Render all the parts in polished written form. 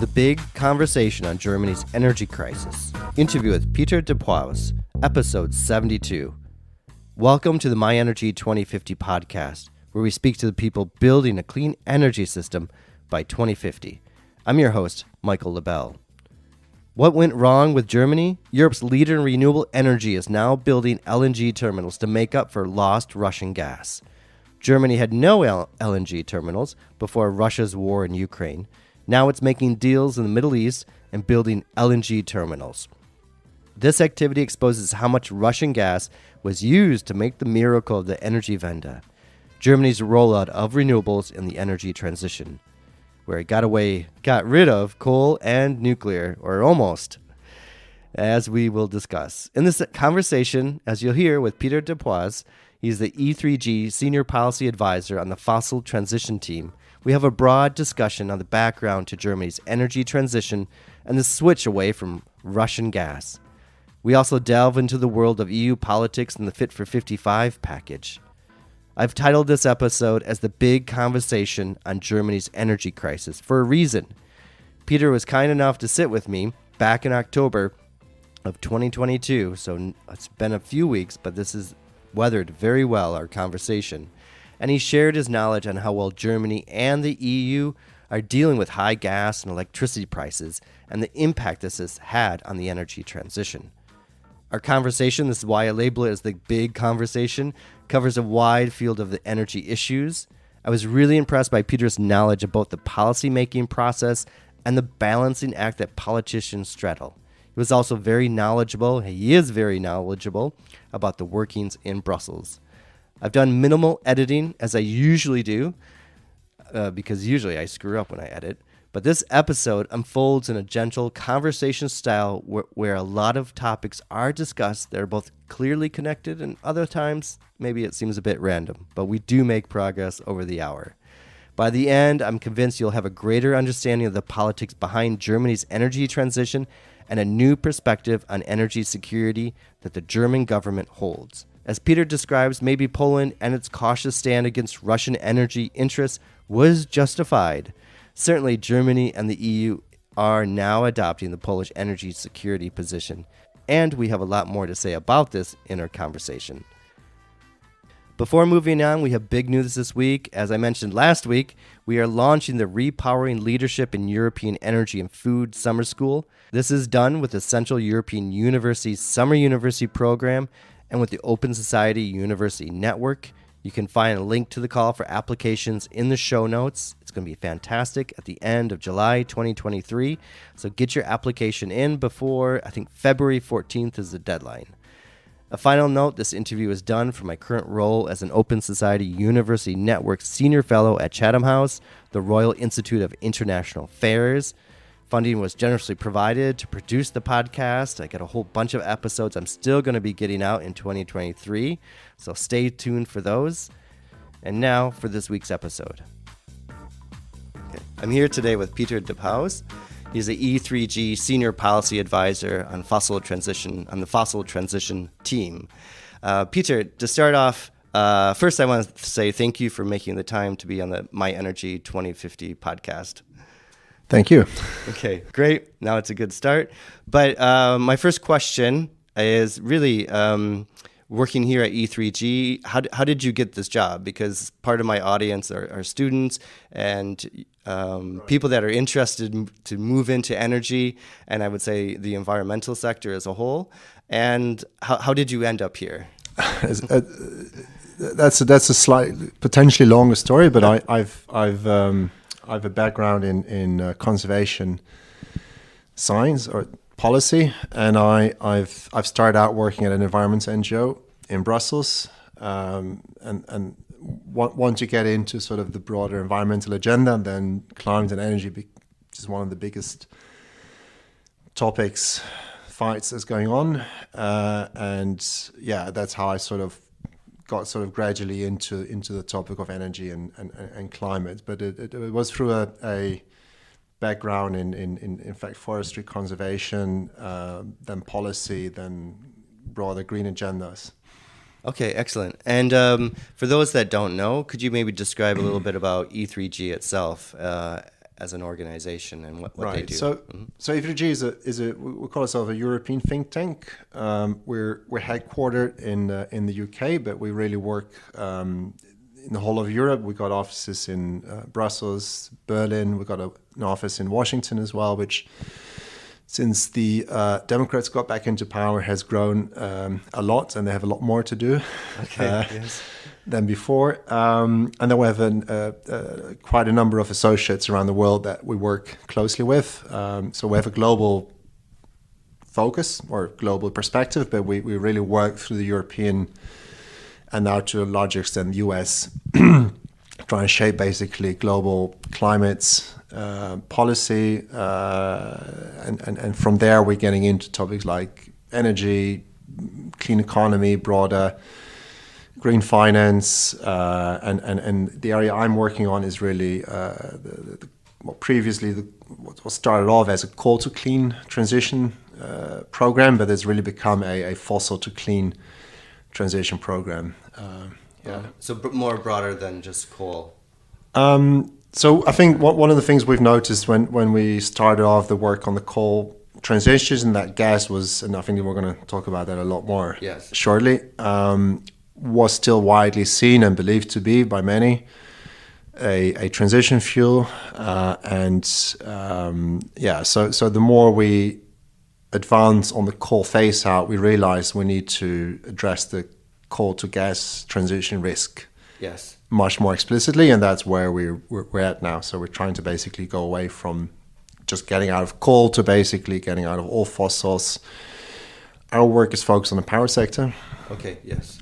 the big conversation on Germany's energy crisis. Interview with Pieter de Pous, episode 72. Welcome to the My Energy 2050 podcast, where we speak to the people building a clean energy system by 2050. I'm your host, Michael Lebel. What went wrong with Germany? Europe's leader in renewable energy is now building LNG terminals to make up for lost Russian gas. Germany had no LNG terminals before Russia's war in Ukraine. Now it's making deals in the Middle East and building LNG terminals. This activity exposes how much Russian gas was used to make the miracle of the Energiewende, Germany's rollout of renewables in the energy transition, where it got rid of coal and nuclear, or almost, as we will discuss. In this conversation, as you'll hear with Pieter de Pous, he's the E3G Senior Policy Advisor on the Fossil Transition Team. We have a broad discussion on the background to Germany's energy transition and the switch away from Russian gas. We also delve into the world of EU politics and the Fit for 55 package. I've titled this episode as The Big Conversation on Germany's Energy Crisis for a reason. Pieter was kind enough to sit with me back in October of 2022, so it's been a few weeks, but this has weathered very well our conversation. And he shared his knowledge on how well Germany and the EU are dealing with high gas and electricity prices and the impact this has had on the energy transition. Our conversation, this is why I label it as the big conversation, covers a wide field of the energy issues. I was really impressed by Pieter's knowledge about the policy-making process and the balancing act that politicians straddle. He was also very knowledgeable, he is very knowledgeable, about the workings in Brussels. I've done minimal editing, as I usually do, because usually I screw up when I edit. But this episode unfolds in a gentle conversation style where a lot of topics are discussed that are both clearly connected and other times maybe it seems a bit random. But we do make progress over the hour. By the end, I'm convinced you'll have a greater understanding of the politics behind Germany's energy transition and a new perspective on energy security that the German government holds. As Pieter describes, maybe Poland and its cautious stand against Russian energy interests was justified. Certainly, Germany and the EU are now adopting the Polish energy security position, and we have a lot more to say about this in our conversation. Before moving on, we have big news this week. As I mentioned last week, we are launching the Repowering Leadership in European Energy and Food Summer School. This is done with the Central European University's Summer University program and with the Open Society University Network. You can find a link to the call for applications in the show notes. It's going to be fantastic at the end of July 2023. So get your application in before, I think February 14th is the deadline. A final note, this interview is done for my current role as an Open Society University Network Senior Fellow at Chatham House, the Royal Institute of International Affairs. Funding was generously provided to produce the podcast. I got a whole bunch of episodes I'm still going to be getting out in 2023, so stay tuned for those. And now for this week's episode. Okay. I'm here today with Pieter de Pous. He's the E3G Senior Policy Advisor on Fossil Transition on the Fossil Transition Team. Pieter, to start off, first I want to say thank you for making the time to be on the My Energy 2050 podcast. Thank you. Okay, great. Now it's a good start. But my first question is really working here at E3G, how did you get this job? Because part of my audience are students and people that are interested to move into energy, and I would say the environmental sector as a whole. And how did you end up here? That's a slightly potentially longer story, but I've I have a background in conservation science or policy, and I've started out working at an environment NGO in Brussels, and once you get into sort of the broader environmental agenda, then climate and energy is one of the biggest topics, fights that's going on, and yeah, that's how I got gradually into the topic of energy and climate. But it was through a background in fact forestry conservation, then policy, then broader green agendas. Okay, excellent. And for those that don't know, could you maybe describe a little bit about E3G itself as an organization and what Right. they do. So E3G is a we call ourselves a European think tank. We're headquartered in the UK, but we really work in the whole of Europe. We got offices in Brussels, Berlin. We got an office in Washington as well, which, since the Democrats got back into power, has grown a lot, and they have a lot more to do than before. And then we have quite a number of associates around the world that we work closely with. So we have a global focus or global perspective, but we really work through the European and now to a larger extent the US, trying to shape basically global climates, policy, and from there we're getting into topics like energy, clean economy, broader green finance, and the area I'm working on is really what what started off as a coal to clean transition program, but it's really become a fossil to clean transition program. So more broader than just coal. So I think one of the things we've noticed when we started off the work on the coal transition, and that gas was, and I think we're going to talk about that a lot more shortly, was still widely seen and believed to be by many a transition fuel. So the more we advance on the coal phase out, we realize we need to address the coal to gas transition risk much more explicitly, and that's where we're at now. So we're trying to basically go away from just getting out of coal to basically getting out of all fossils. Our work is focused on the power sector. Okay. Yes.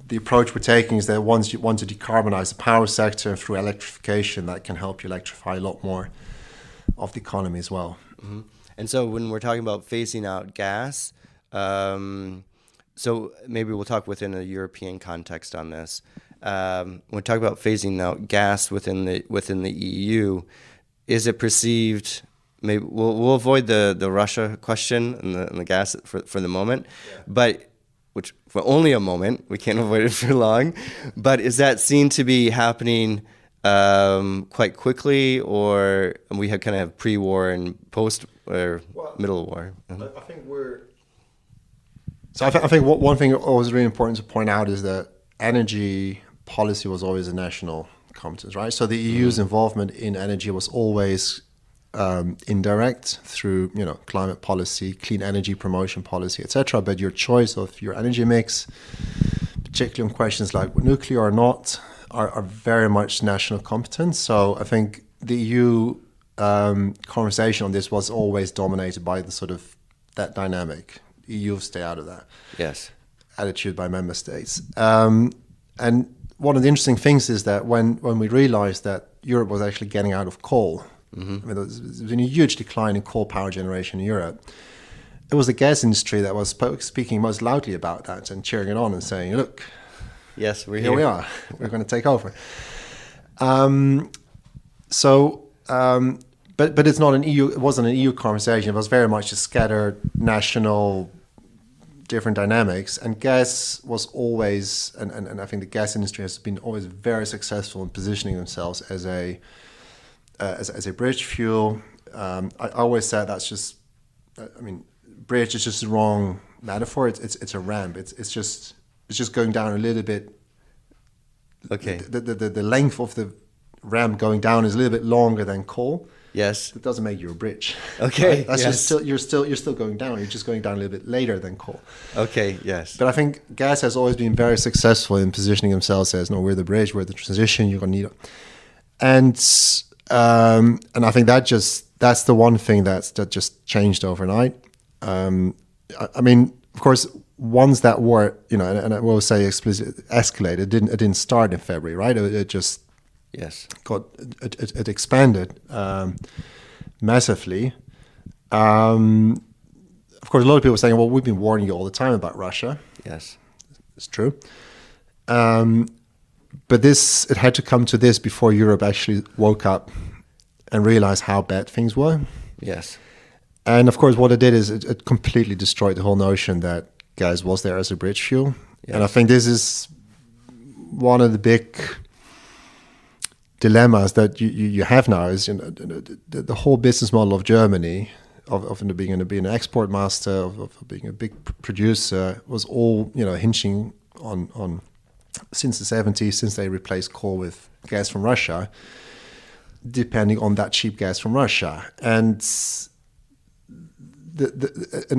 The approach we're taking is that once you want to decarbonize the power sector through electrification, that can help you electrify a lot more of the economy as well. Mm-hmm. And so when we're talking about phasing out gas, so maybe we'll talk within a European context on this. When we talk about phasing out gas within the EU, is it perceived? Maybe we'll avoid the Russia question and the gas for the moment, but which for only a moment, we can't avoid it for long. But is that seen to be happening quite quickly, or we have kind of pre-war and post or middle war? I think we're. So I think one thing always really important to point out is that energy policy was always a national competence, right? So the EU's involvement in energy was always indirect through, climate policy, clean energy promotion policy, etc. But your choice of your energy mix, particularly on questions like nuclear or not, are very much national competence. So I think the EU conversation on this was always dominated by the sort of that dynamic. EU stay out of that. Yes. Attitude by member states. And one of the interesting things is that when we realized that Europe was actually getting out of coal, I mean, there's been a huge decline in coal power generation in Europe. It was the gas industry that was speaking most loudly about that and cheering it on and saying, look, yes, we're here we are. We're going to take over. But it's not an EU. It wasn't an EU conversation. It was very much a scattered national, different dynamics. And gas was always, and I think the gas industry has been always very successful in positioning themselves as a bridge fuel. I always said that's just, bridge is just the wrong metaphor. It's a ramp. It's just going down a little bit. Okay. The length of the ramp going down is a little bit longer than coal. Yes. It doesn't make you a bridge. Okay. Right? That's just you're still going down. You're just going down a little bit later than coal. Okay. Yes. But I think gas has always been very successful in positioning themselves as, no, we're the bridge, we're the transition. You're going to need it. And I think that's the one thing that just changed overnight. Of course, once that war, and I will say explicitly escalated, it didn't start in February, right? It just it expanded massively. Of course, a lot of people are saying, well, we've been warning you all the time about Russia. Yes, it's true. But it had to come to this before Europe actually woke up and realized how bad things were. Yes. And of course, what it did is it completely destroyed the whole notion that gas was there as a bridge fuel. Yes. And I think this is one of the big dilemmas that you have now is the whole business model of Germany of being an export master, of being a big producer, was all hinging on since the 70s, since they replaced coal with gas from Russia, depending on that cheap gas from Russia. And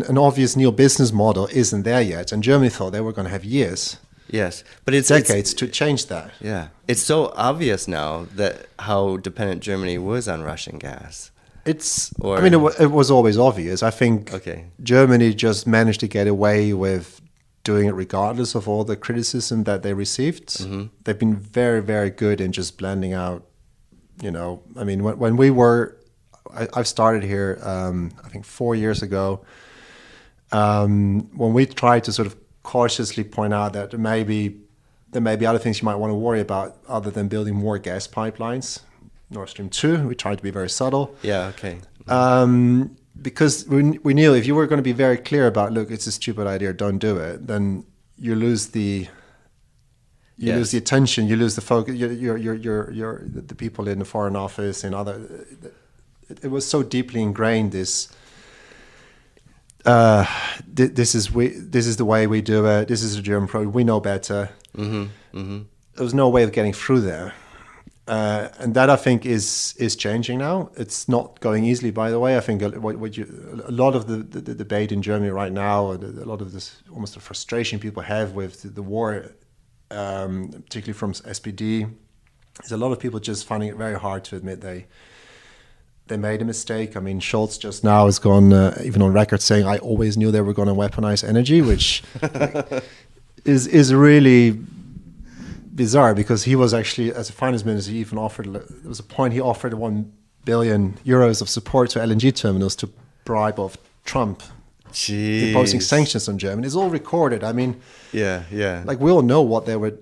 an obvious new business model isn't there yet. And Germany thought they were going to have years. Yes, but it's decades to change that. Yeah, it's so obvious now that how dependent Germany was on Russian gas. It was always obvious. I think Germany just managed to get away with doing it regardless of all the criticism that they received. Mm-hmm. They've been very, very good in just blending out. When we were, I've started here, I think 4 years ago. When we tried to sort of cautiously point out that there may be other things you might want to worry about other than building more gas pipelines. Nord Stream 2, we tried to be very subtle. Yeah, okay. Because we knew if you were going to be very clear about, look, it's a stupid idea, don't do it, then you lose the lose the attention, you lose the focus. The people in the Foreign Office and other. It was so deeply ingrained. This is the way we do it. This is a German program. We know better. Mm-hmm, mm-hmm. There was no way of getting through there. And that, I think, is changing now. It's not going easily, by the way. I think a lot of the debate in Germany right now, a lot of this almost the frustration people have with the war, particularly from SPD, is a lot of people just finding it very hard to admit they made a mistake. I mean, Scholz just now has gone even on record saying, "I always knew they were going to weaponize energy," which is really bizarre, because he was actually, as a finance minister, he even offered, there was a point he offered 1 billion euros of support to LNG terminals to bribe off Trump. Jeez. Imposing sanctions on Germany. It's all recorded. I mean, yeah. Like, we all know what they were,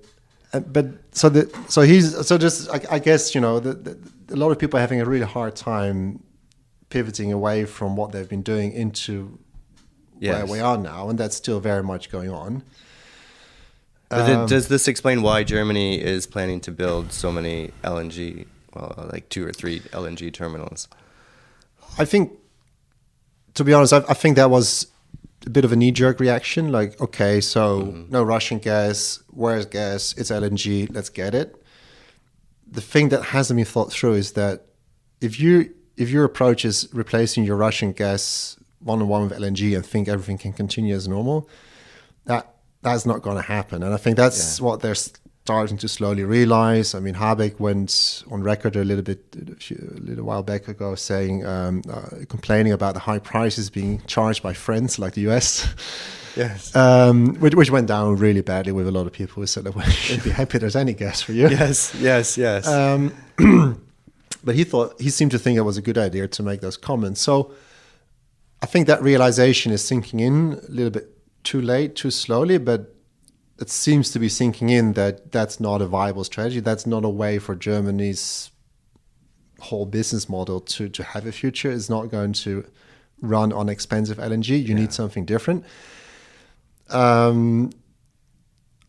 but I guess, a lot of people are having a really hard time pivoting away from what they've been doing into where we are now, and that's still very much going on. But does this explain why Germany is planning to build so many LNG, like 2 or 3 LNG terminals? I think, to be honest, I think that was a bit of a knee-jerk reaction. Like, okay, so no Russian gas, where's gas? It's LNG, let's get it. The thing that hasn't been thought through is that if your approach is replacing your Russian gas one-on-one with LNG and think everything can continue as normal, that's not going to happen. And I think that's what they're starting to slowly realize. I mean, Habeck went on record a little while back ago saying, complaining about the high prices being charged by friends like the US. Yes. Which went down really badly with a lot of people who said that we should be happy there's any gas for you. Yes. But he seemed to think it was a good idea to make those comments. So I think that realization is sinking in a little bit too late, too slowly, but it seems to be sinking in that that's not a viable strategy. That's not a way for Germany's whole business model to have a future. It's not going to run on expensive LNG. You need something different. I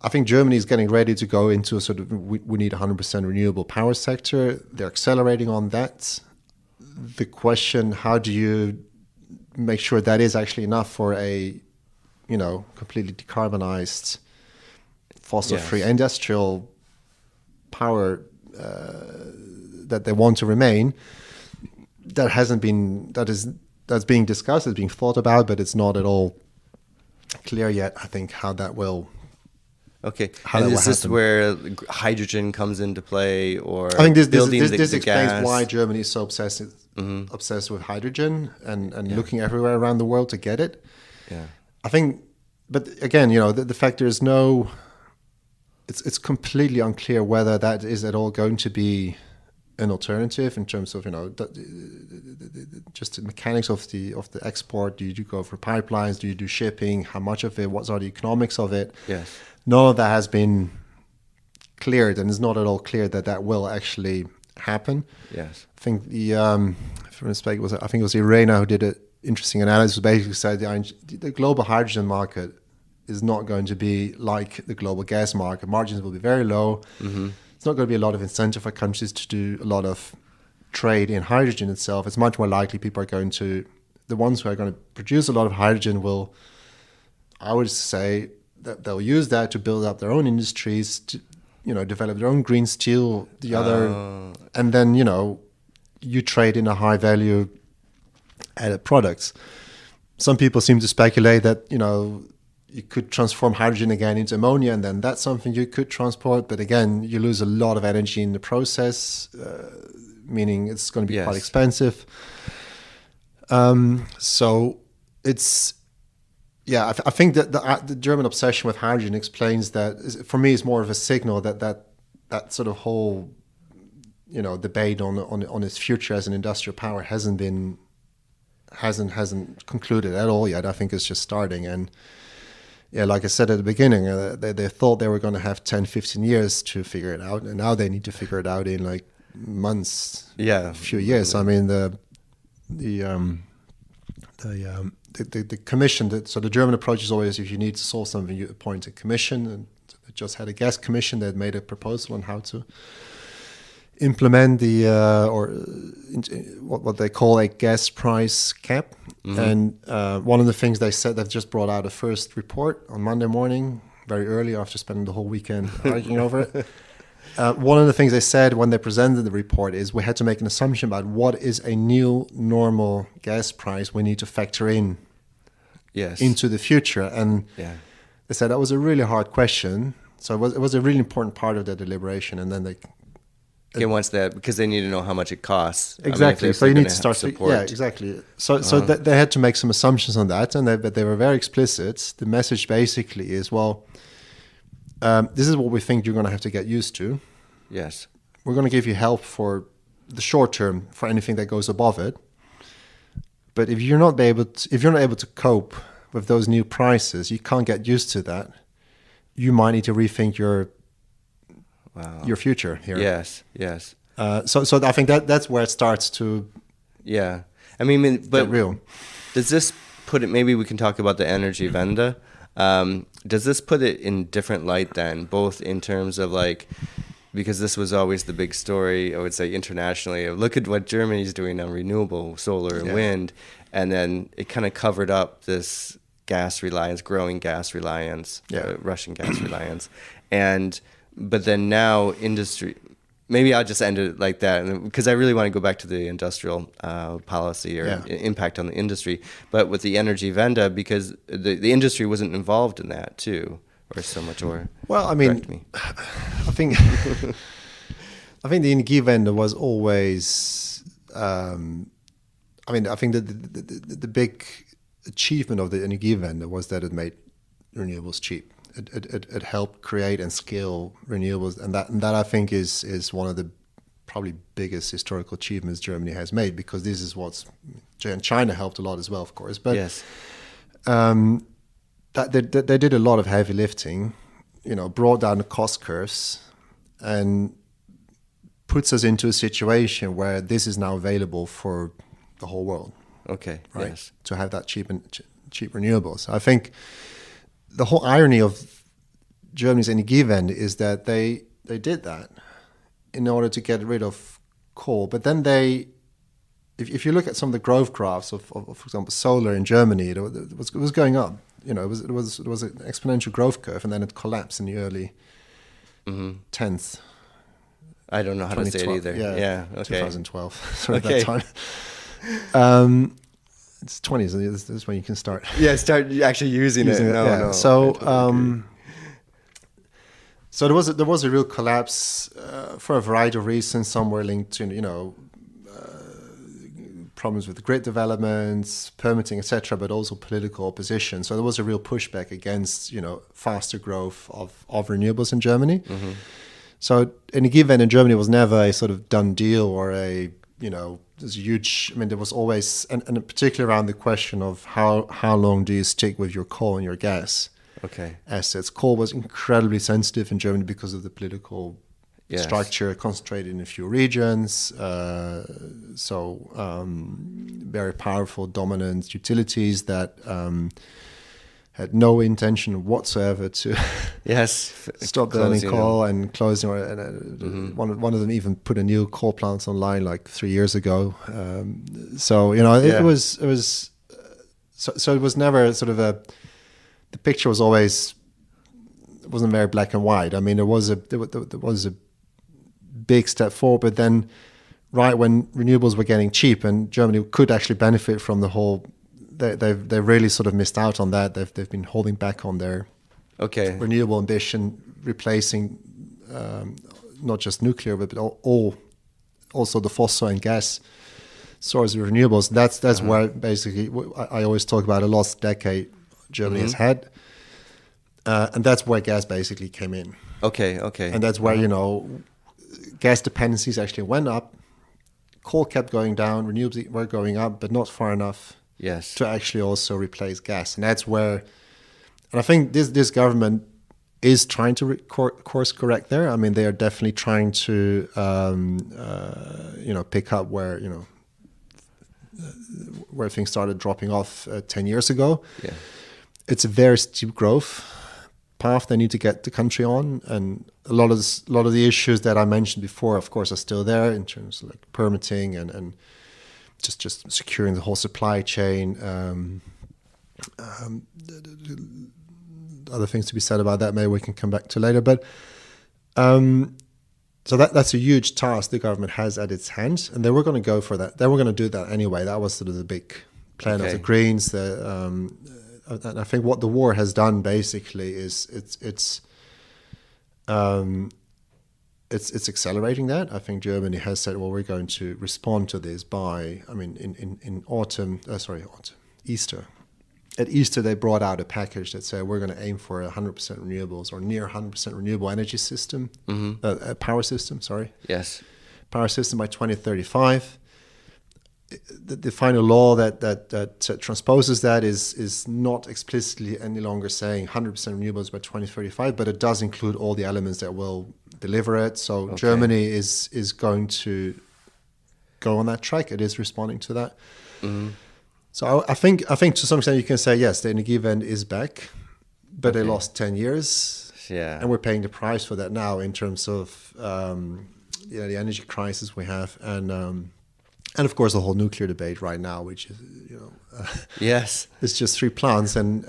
think Germany is getting ready to go into a sort of, we need 100% renewable power sector. They're accelerating on that. The question, how do you make sure that is actually enough for a completely decarbonized, fossil-free industrial power that they want to remain? That's being discussed, it's being thought about, but it's not at all clear yet, I think, how that will. Okay, and is this where hydrogen comes into play, or I think this explains gas? Why Germany is so obsessed with hydrogen and looking everywhere around the world to get it. Yeah. I think, but again, the fact there is no, it's completely unclear whether that is at all going to be an alternative in terms of, just the mechanics of the export. Do you go for pipelines? Do you do shipping? How much of it? What are the economics of it? Yes. None of that has been cleared, and it's not at all clear that will actually happen. Yes. I think if I mistake, it was Irena who did an interesting analysis. Basically said the global hydrogen market is not going to be like the global gas market. Margins will be very low. It's not going to be a lot of incentive for countries to do a lot of trade in hydrogen itself. It's much more likely people are going to, the ones who are going to produce a lot of hydrogen will, I would say, that they'll use that to build up their own industries, to, develop their own green steel, and then, you trade in a high value added products. Some people seem to speculate that, you could transform hydrogen again into ammonia, and then that's something you could transport. But again, you lose a lot of energy in the process, meaning it's going to be quite expensive. So it's, I think that the German obsession with hydrogen explains that. For me, it's more of a signal that sort of whole, debate on its future as an industrial power hasn't concluded at all yet. I think it's just starting. And like I said at the beginning, they thought they were going to have 10, 15 years to figure it out, and now they need to figure it out in like months, a few years. I mean, the commission. So the German approach is always, if you need to solve something, you appoint a commission, and they just had a gas commission that made a proposal on how to implement the what they call a gas price cap. And one of the things they said, they've just brought out a first report on Monday morning, very early after spending the whole weekend arguing over it. One of the things they said when they presented the report is we had to make an assumption about what is a new normal gas price we need to factor in into the future. And they said that was a really hard question. So it was a really important part of their deliberation. And then they... once that, because they need to know how much it costs. Exactly. So you need to start support. Exactly. So they had to make some assumptions on that, but they were very explicit. The message basically is, this is what we think you're going to have to get used to. Yes. We're going to give you help for the short term for anything that goes above it. But if you're not able to cope with those new prices, you can't get used to that. You might need to rethink your future here. Yes. So I think that's where it starts to. Yeah, I mean, but get real. Does this put it? Maybe we can talk about the Energiewende. Does this put it in different light then, both in terms of like, because this was always the big story, I would say internationally, of look at what Germany's doing on renewable, solar and wind, and then it kind of covered up this growing gas reliance, Russian gas reliance, but then now industry. Maybe I'll just end it like that, because I really want to go back to the industrial policy or impact on the industry. But with the Energiewende, because the industry wasn't involved in that too, or so much. Or I think the Energiewende was always. I think the big achievement of the Energiewende was that it made renewables cheap. It helped create and scale renewables, and that I think is one of the probably biggest historical achievements Germany has made, because this is and China helped a lot as well, of course. But that they did a lot of heavy lifting, brought down the cost curves, and puts us into a situation where this is now available for the whole world. Okay. Right. Yes. To have that cheap renewables. I think the whole irony of Germany's Energiewende is that they did that in order to get rid of coal. But then if you look at some of the growth graphs of for example, solar in Germany, it was going up. It was an exponential growth curve, and then it collapsed in the early 10th. I don't know how to say it either. Yeah. Okay. 2012. Sorry, that time. It's 20s. This is when you can start. Yeah, start actually using it. No. So, so there was a real collapse for a variety of reasons. Some were linked to problems with grid developments, permitting, etc., but also political opposition. So there was a real pushback against faster growth of renewables in Germany. Mm-hmm. So Energiewende in Germany was never a sort of done deal or a there's a huge. There was always, and particularly around the question of how long do you stick with your coal and your gas assets. Coal was incredibly sensitive in Germany because of the political structure, concentrated in a few regions. Very powerful, dominant utilities that had no intention whatsoever to stop burning coal and closing. One of them even put a new coal plant online like 3 years ago. So it was so it was never sort of the picture was always, it wasn't very black and white. I mean, there was a big step forward, but then right when renewables were getting cheap and Germany could actually benefit from the whole. They've really sort of missed out on that. They've been holding back on their renewable ambition, replacing not just nuclear but also the fossil and gas sources of renewables. That's where basically I always talk about a lost decade Germany has had, and that's where gas basically came in. Okay. And that's where gas dependencies actually went up. Coal kept going down, renewables were going up, but not far enough. Yes. To actually also replace gas. And that's where, and I think this government is trying to course correct there. I mean, they are definitely trying to, pick up where things started dropping off 10 years ago. Yeah. It's a very steep growth path they need to get the country on. And a lot of the issues that I mentioned before, of course, are still there in terms of like permitting and just securing the whole supply chain. Other things to be said about that, maybe we can come back to later. But so that's a huge task the government has at its hands, and they were going to go for that. They were going to do that anyway. That was sort of the big plan of the Greens. And I think what the war has done basically is it's accelerating that. I think Germany has said, well, we're going to respond to this by, in Easter. At Easter, they brought out a package that said we're going to aim for 100% renewables or near 100% renewable energy system, power system, Yes. Power system by 2035. The final law that transposes that is not explicitly any longer saying 100% renewables by 2035, but it does include all the elements that will deliver it. So Germany is going to go on that track. It is responding to that. Mm-hmm. So I think to some extent you can say yes, the Energiewende is back, but they lost 10 years. Yeah, and we're paying the price for that now in terms of the energy crisis we have and of course the whole nuclear debate right now, which is yes, it's just 3 plants and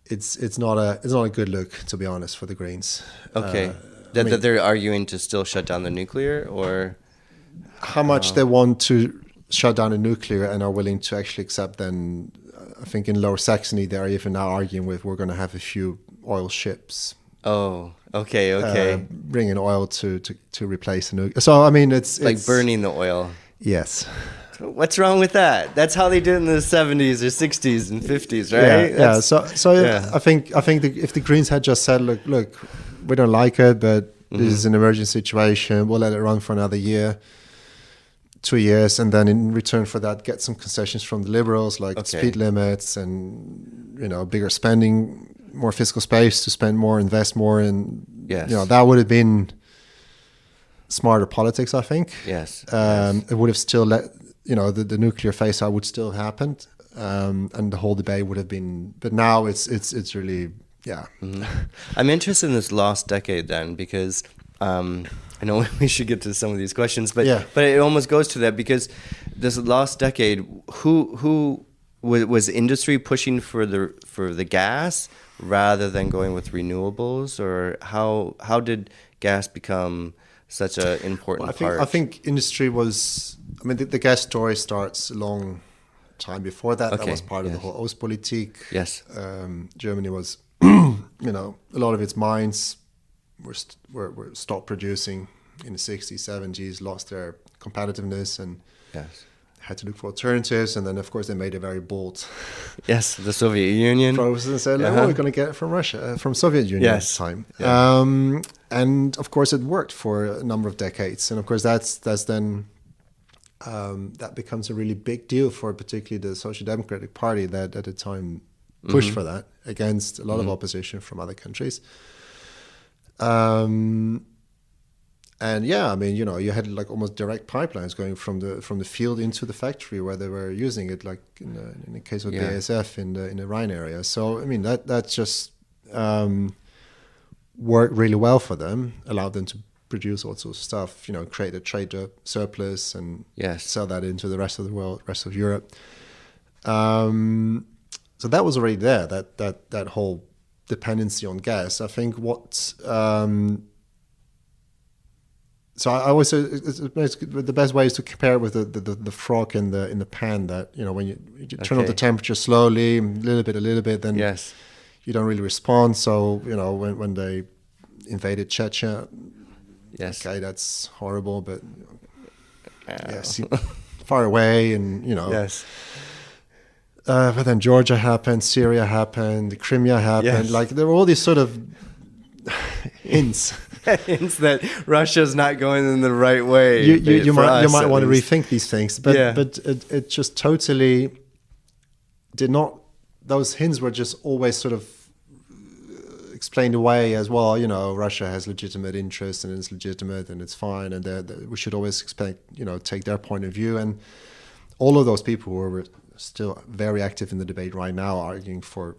it's not a good look, to be honest, for the Greens. Okay, that they're arguing to still shut down the nuclear, or how much they want to shut down the nuclear and are willing to actually accept. Then I think in Lower Saxony they're even now arguing we're going to have a few oil ships. Oh, okay. Bringing oil to replace the nuclear. So I mean, it's like burning the oil. Yes. What's wrong with that? That's how they did it in the 70s or 60s and 50s, right? Yeah. So yeah. I think if the Greens had just said, look, we don't like it, but this is an emergency situation. We'll let it run for another year, 2 years, and then in return for that, get some concessions from the Liberals, like speed limits and bigger spending, more fiscal space to spend more, invest more, and that would have been smarter politics, I think. Yes. It would have still let the nuclear phase out would still happen, and the whole debate would have been. But now it's really I'm interested in this last decade then, because I know we should get to some of these questions, but it almost goes to that, because this last decade, who was industry pushing for the gas rather than going with renewables, or how did gas become such an important part? I think industry was. I mean, the gas story starts a long time before that. That was part of the whole Ostpolitik. Yes. Germany was, a lot of its mines were stopped producing in the 60s, 70s, lost their competitiveness, and had to look for alternatives. And then, of course, they made a very bold the Soviet Union proposal and said, we're going to get it from Russia, from Soviet Union at the time. Yeah. And of course, it worked for a number of decades. And of course, that's then that becomes a really big deal for particularly the Social Democratic Party that at the time pushed for that against a lot of opposition from other countries. And And yeah, I mean, you had like almost direct pipelines going from the field into the factory where they were using it, like in the case of BASF in the Rhine area. So I mean, that just worked really well for them, allowed them to produce all sorts of stuff, create a trade surplus and sell that into the rest of the world, rest of Europe. So that was already there. That whole dependency on gas. I think so I always say the best way is to compare it with the frog in the pan. That when you turn up the temperature slowly, a little bit, then you don't really respond. So when they invaded Chechnya, okay, that's horrible, but far away, and but then Georgia happened, Syria happened, the Crimea happened. Like there were all these sort of hints. Hints that Russia's not going in the right way. You might want to rethink these things, but it just totally did not. Those hints were just always sort of explained away as well. Russia has legitimate interests and it's legitimate and it's fine, and we should always take their point of view. And all of those people who are still very active in the debate right now, arguing for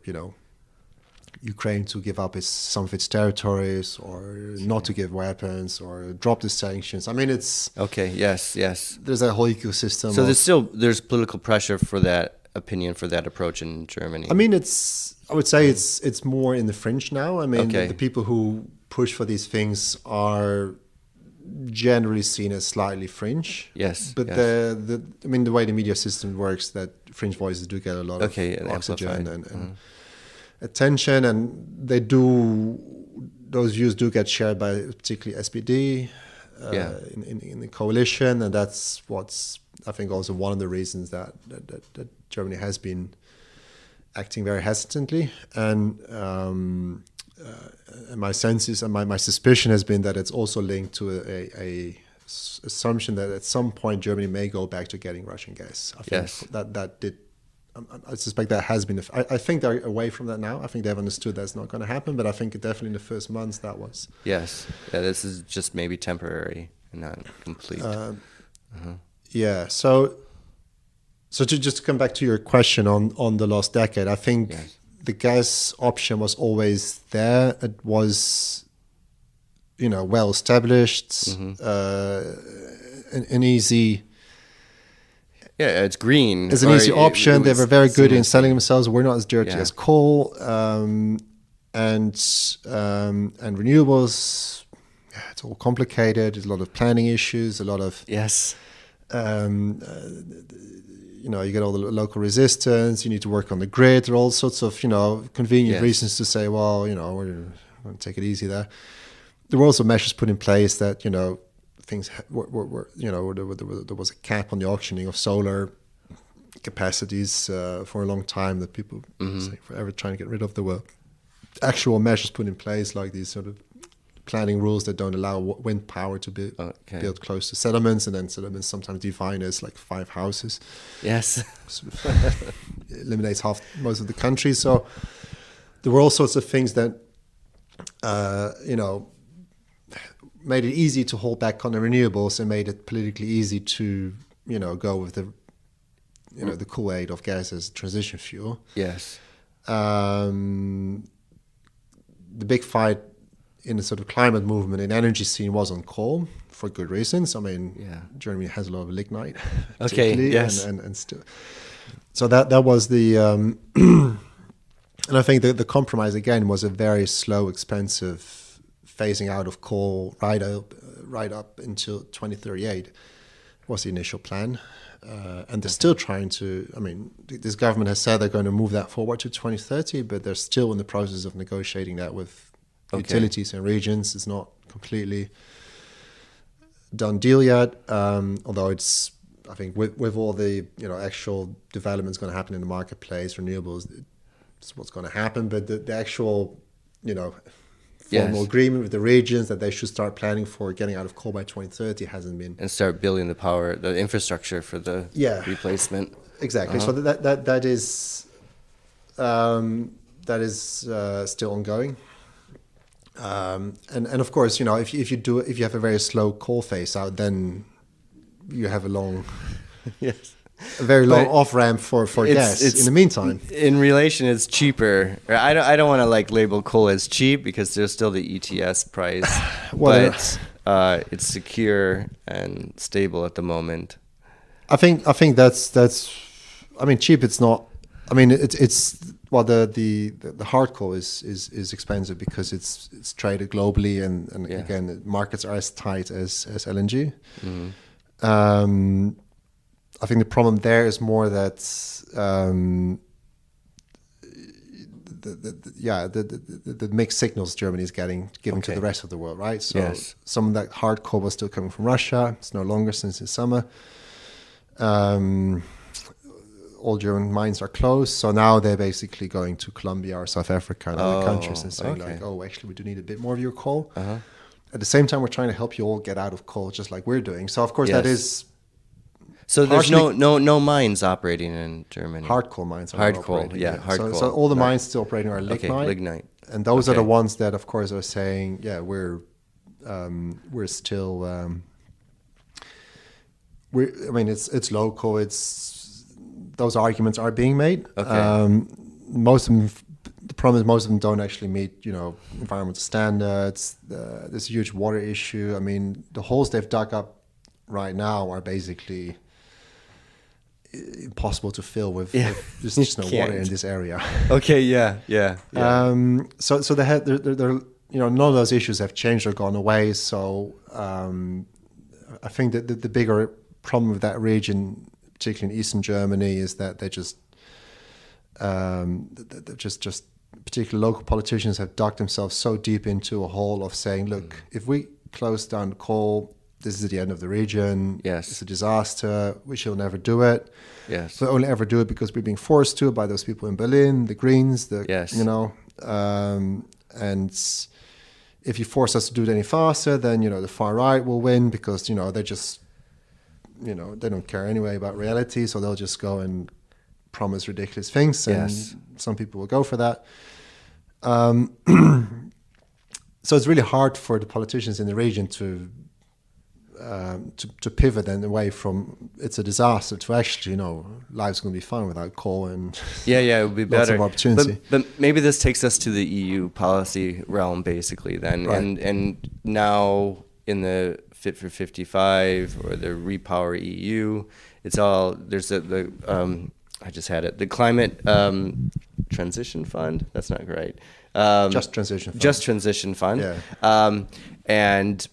Ukraine to give up some of its territories, or not to give weapons, or drop the sanctions. I mean, it's there's a whole ecosystem. So there's political pressure for that opinion, for that approach in Germany. I mean, I would say it's more in the fringe now. I mean, the people who push for these things are generally seen as slightly fringe. But the way the media system works, that fringe voices do get a lot of oxygen and attention, and those views do get shared by particularly SPD in the coalition, and that's what's I think also one of the reasons that Germany has been acting very hesitantly, and my sense is, and my suspicion has been that it's also linked to a assumption that at some point Germany may go back to getting Russian gas. I think that did. I suspect that has been. I think they're away from that now. I think they've understood that's not going to happen. But I think definitely in the first months that was. Yes. Yeah. This is just maybe temporary and not complete. Yeah. So to just come back to your question on the last decade, I think the gas option was always there. It was, well established, an easy. Yeah, it's green. It's an easy option. They were very good in selling themselves. We're not as dirty as coal, and renewables. Yeah, it's all complicated. There's a lot of planning issues. A lot of you get all the local resistance. You need to work on the grid. There are all sorts of convenient reasons to say, well, we're going to take it easy there. There were also measures put in place that things were there was a cap on the auctioning of solar capacities for a long time, that people say forever trying to get rid of. There were actual measures put in place, like these sort of planning rules that don't allow wind power to be built close to settlements, and then settlements sometimes defined as like 5 houses. Eliminates most of the country. So there were all sorts of things that made it easy to hold back on the renewables, and made it politically easy to, go with the Kool-Aid of gas as transition fuel. The big fight in the sort of climate movement and energy scene was on coal, for good reasons. I mean, Germany has a lot of lignite. And still. So that was the, and I think the compromise again was a very slow, expensive phasing out of coal right up until 2038 was the initial plan. And they're still trying to, this government has said they're going to move that forward to 2030, but they're still in the process of negotiating that with utilities and regions. It's not completely done deal yet, although it's, I think with all the, actual developments going to happen in the marketplace, renewables, it's what's going to happen, but the actual, formal agreement with the regions that they should start planning for getting out of coal by 2030 hasn't been. And start building the infrastructure for the replacement. Exactly. So that is still ongoing. And of course, if you have a very slow coal phase out, then you have Yes. a very long But off ramp for gas. In the meantime, in relation, it's cheaper. I don't want to like label coal as cheap because there's still the ETS price, but it's secure and stable at the moment. I think that's. I mean, cheap. It's not. I mean, it's well, the hard coal is expensive because it's traded globally, and again, markets are as tight as LNG. Mm-hmm. I think the problem there is more that the mixed signals Germany is given to the rest of the world, right? So some of that hard coal was still coming from Russia. It's no longer since the summer. All German mines are closed, so now they're basically going to Colombia or South Africa and other countries and saying actually we do need a bit more of your coal. Uh-huh. At the same time, we're trying to help you all get out of coal, just like we're doing. So of course that is. So there's no mines operating in Germany. Hard coal mines are hard coal, hard coal. So all the mines still operating are lignite. And those are the ones that, of course, are saying, we're still. It's local. Those arguments are being made. Okay. Most of them. The problem is most of them don't actually meet, environmental standards. There's a huge water issue. I mean, the holes they've dug up right now are basically impossible to fill with. There's just no water in this area. Okay, yeah. So they have, they're none of those issues have changed or gone away. So I think that the bigger problem with that region, particularly in Eastern Germany, is that they just particularly local politicians have dug themselves so deep into a hole of saying, look, if we close down coal, this is the end of the region. Yes. It's a disaster. We shall never do it. Yes. We only ever do it because we're being forced to by those people in Berlin, the Greens, and if you force us to do it any faster, then, the far right will win because, they just, they don't care anyway about reality. So they'll just go and promise ridiculous things. And some people will go for that. So it's really hard for the politicians in the region to pivot then away from it's a disaster to actually, life's going to be fine without coal and it would be lots better. Of opportunity. But maybe this takes us to the EU policy realm basically then, right. and now in the Fit for 55 or the Repower EU, it's all there's I just had it, the Climate Transition Fund. That's not right. Just Transition Fund. Just Transition Fund. Yeah. And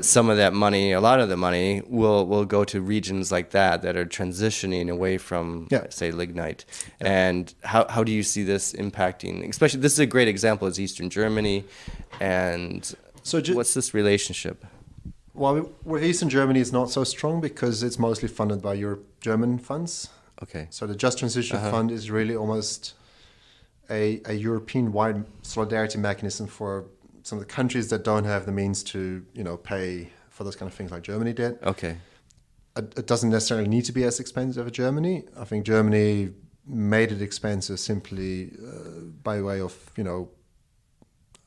some of that money, a lot of the money, will go to regions like that are transitioning away from, say, lignite. Yeah. And how do you see this impacting? Especially, this is a great example, is Eastern Germany. And so what's this relationship? Well, with Eastern Germany is not so strong because it's mostly funded by German funds. Okay. So the Just Transition Fund is really almost a European-wide solidarity mechanism for some of the countries that don't have the means to, pay for those kind of things like Germany did. Okay. It doesn't necessarily need to be as expensive as Germany. I think Germany made it expensive simply by way of,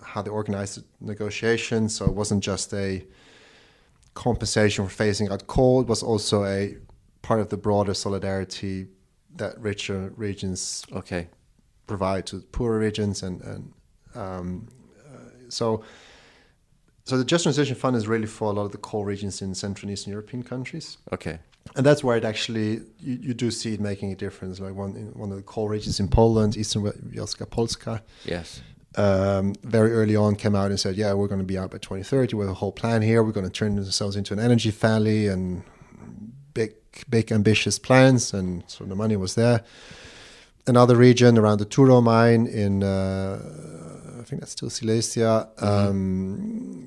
how they organized the negotiations. So it wasn't just a compensation for phasing out coal. It was also a part of the broader solidarity that richer regions provide to poorer regions, so the Just Transition Fund is really for a lot of the coal regions in Central and Eastern European countries. Okay, and that's where it actually you do see it making a difference. Like one of the coal regions in Poland, Eastern Polska. Yes. Very early on came out and said, we're going to be out by 2030 with a whole plan here. We're going to turn ourselves into an energy valley and big ambitious plans, and so the money was there. Another region around the Turo mine in, I think that's still Silesia,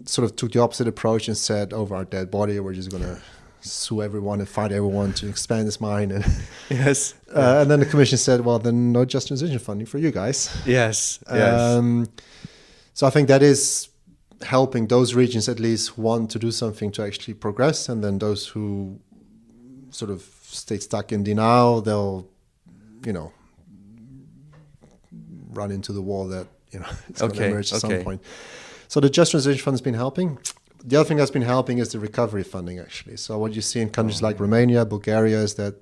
sort of took the opposite approach and said, over our dead body, we're just going to sue everyone and fight everyone to expand this mine. And yes. And then the commission said, well, then no Just Transition funding for you guys. Yes. So I think that is helping those regions at least want to do something to actually progress, and then those who sort of stay stuck in denial, they'll, run into the wall that, it's going to emerge at some point. So the Just Transition Fund has been helping. The other thing that's been helping is the recovery funding, actually. So what you see in countries like Romania, Bulgaria is that,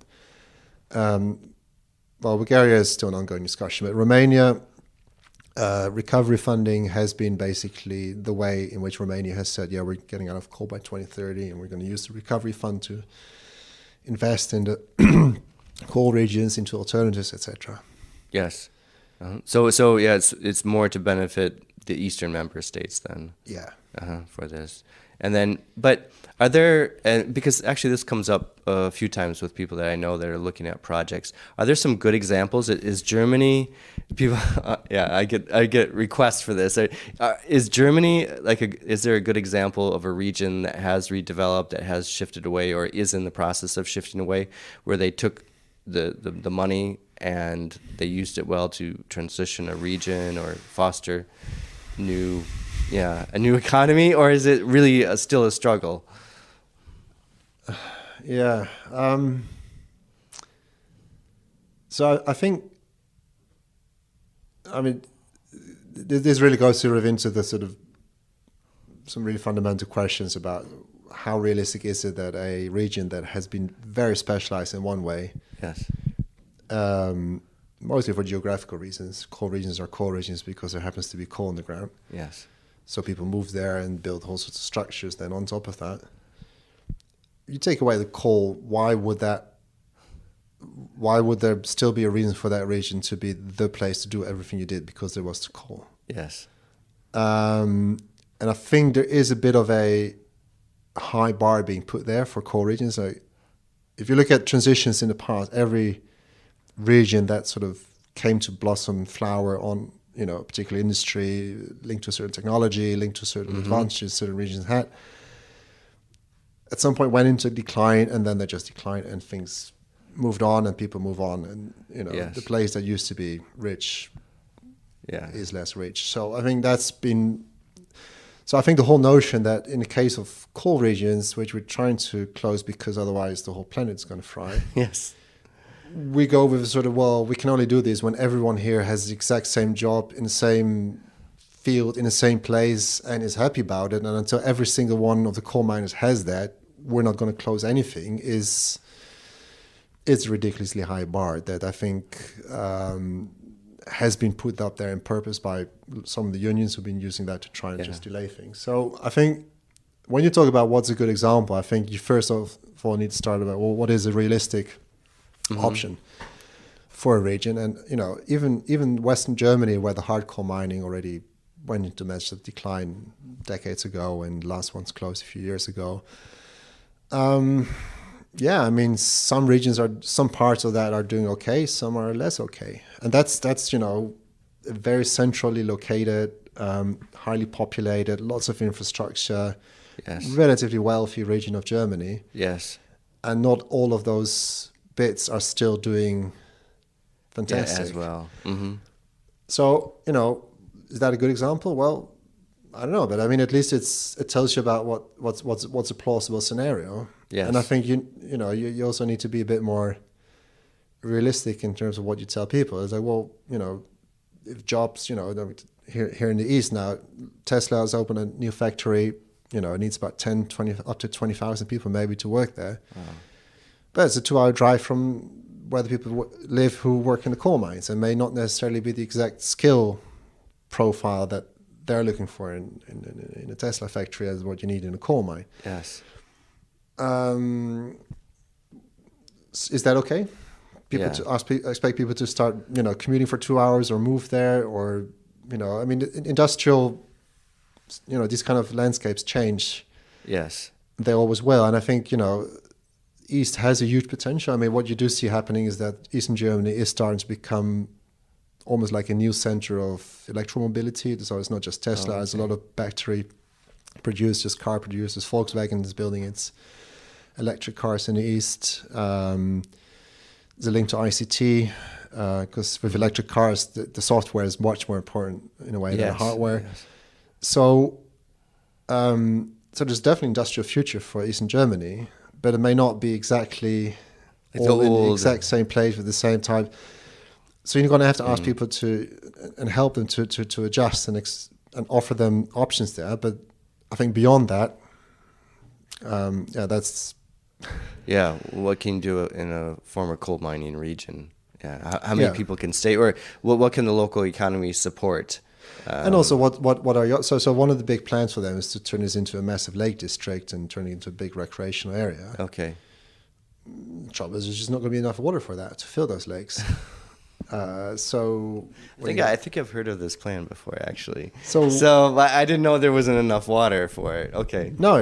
Bulgaria is still an ongoing discussion, but Romania, recovery funding has been basically the way in which Romania has said, we're getting out of coal by 2030, and we're going to use the recovery fund to invest in the coal regions, into alternatives, etc. Yes. So it's more to benefit the eastern member states then. Yeah. For this. And then, but are there, because actually this comes up a few times with people that I know that are looking at projects, are there some good examples? Is Germany, people, I get requests for this. Is Germany, is there a good example of a region that has redeveloped, that has shifted away, or is in the process of shifting away, where they took the money and they used it well to transition a region or foster a new economy, or is it really still a struggle? So I think, this really goes sort of into the sort of some really fundamental questions about how realistic is it that a region that has been very specialized in one way, yes, mostly for geographical reasons. Coal regions are coal regions because there happens to be coal in the ground. Yes. So people move there and build all sorts of structures. Then on top of that, you take away the coal, why would there still be a reason for that region to be the place to do everything you did because there was the coal? Yes. And I think there is a bit of a high bar being put there for coal regions. Like, if you look at transitions in the past, every region that sort of came to blossom, flower on, a particular industry linked to a certain technology, linked to certain advantages certain regions had, at some point went into decline, and then they just declined and things moved on and people move on, and yes, the place that used to be rich is less rich. So I think I think the whole notion that in the case of coal regions, which we're trying to close because otherwise the whole planet's going to fry. Yes. We go with sort of, we can only do this when everyone here has the exact same job in the same field, in the same place, and is happy about it. And until every single one of the coal miners has that, we're not going to close anything. It's a ridiculously high bar that I think has been put up there on purpose by some of the unions who've been using that to try and just delay things. So I think when you talk about what's a good example, I think you first of all need to start about, what is a realistic option for a region. And even Western Germany, where the hard coal mining already went into massive decline decades ago, and the last one's closed a few years ago. Some regions some parts of that are doing okay, some are less okay, and that's a very centrally located, highly populated, lots of infrastructure, relatively wealthy region of Germany. Yes, and not all of those bits are still doing fantastic as well. Mm-hmm. So, is that a good example? Well, I don't know, but I mean, at least it tells you about what's a plausible scenario. Yes. And I think you also need to be a bit more realistic in terms of what you tell people. It's like, if jobs, here in the East now, Tesla has opened a new factory. It needs about 10, 20, up to 20,000 people maybe to work there. Wow. But it's a 2-hour drive from where the people live who work in the coal mines, and may not necessarily be the exact skill profile that they're looking for in a Tesla factory as what you need in a coal mine. Yes. Is that okay? Expect people to start, commuting for 2 hours or move there, or, industrial, these kind of landscapes change. Yes. They always will. And I think, East has a huge potential. I mean, what you do see happening is that Eastern Germany is starting to become almost like a new center of electromobility. So it's not just Tesla. There's a lot of battery producers, car producers. Volkswagen is building its electric cars in the East. There's a link to ICT, because with electric cars, the software is much more important in a way than the hardware. Yes. So there's definitely industrial future for Eastern Germany, but it may not be exactly all in the exact same place with the same type. So you're going to have to ask people and help them to adjust and and offer them options there. But I think beyond that, that's... Yeah, what can you do in a former coal mining region? Yeah, how many people can stay, or what can the local economy support? And also, what are your... So one of the big plans for them is to turn this into a massive lake district and turn it into a big recreational area. Okay. Trouble is, there's just not going to be enough water for that, to fill those lakes. I think I've heard of this plan before, actually. So I didn't know there wasn't enough water for it. Okay. No,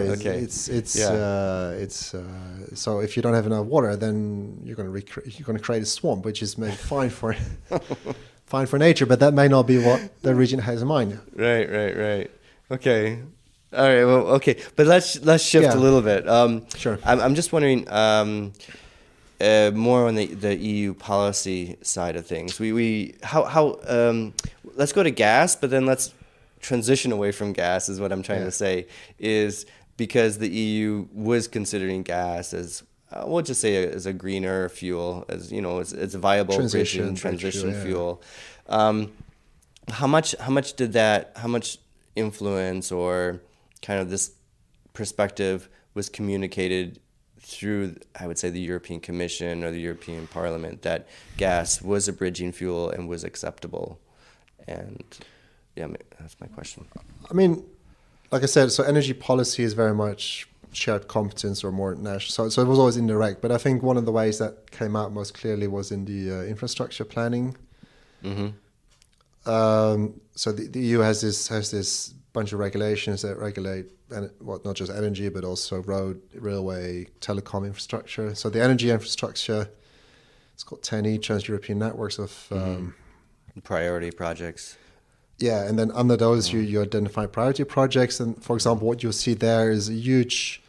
so if you don't have enough water, then you're going to create a swamp, which is maybe fine for fine for nature, but that may not be what the region has in mind. Right. Okay. All right. Well, okay, but let's shift a little bit. Sure. I'm just wondering. More on the EU policy side of things. Let's go to gas, but then let's transition away from gas. Is what I'm trying to say. Is because the EU was considering gas as we'll just say as a greener fuel, as you know, it's a viable transition fuel. How much influence or kind of this perspective was communicated through, I would say, the European Commission or the European Parliament, that gas was a bridging fuel and was acceptable? And that's my question. I mean, like I said, so energy policy is very much shared competence or more national. So it was always indirect. But I think one of the ways that came out most clearly was in the infrastructure planning. Mm-hmm. So the EU has this bunch of regulations that regulate not just energy, but also road, railway, telecom infrastructure. So the energy infrastructure, it's called TEN-E, Trans-European Networks of... priority projects. Yeah, and then under those, you identify priority projects. And for example, what you'll see there is a huge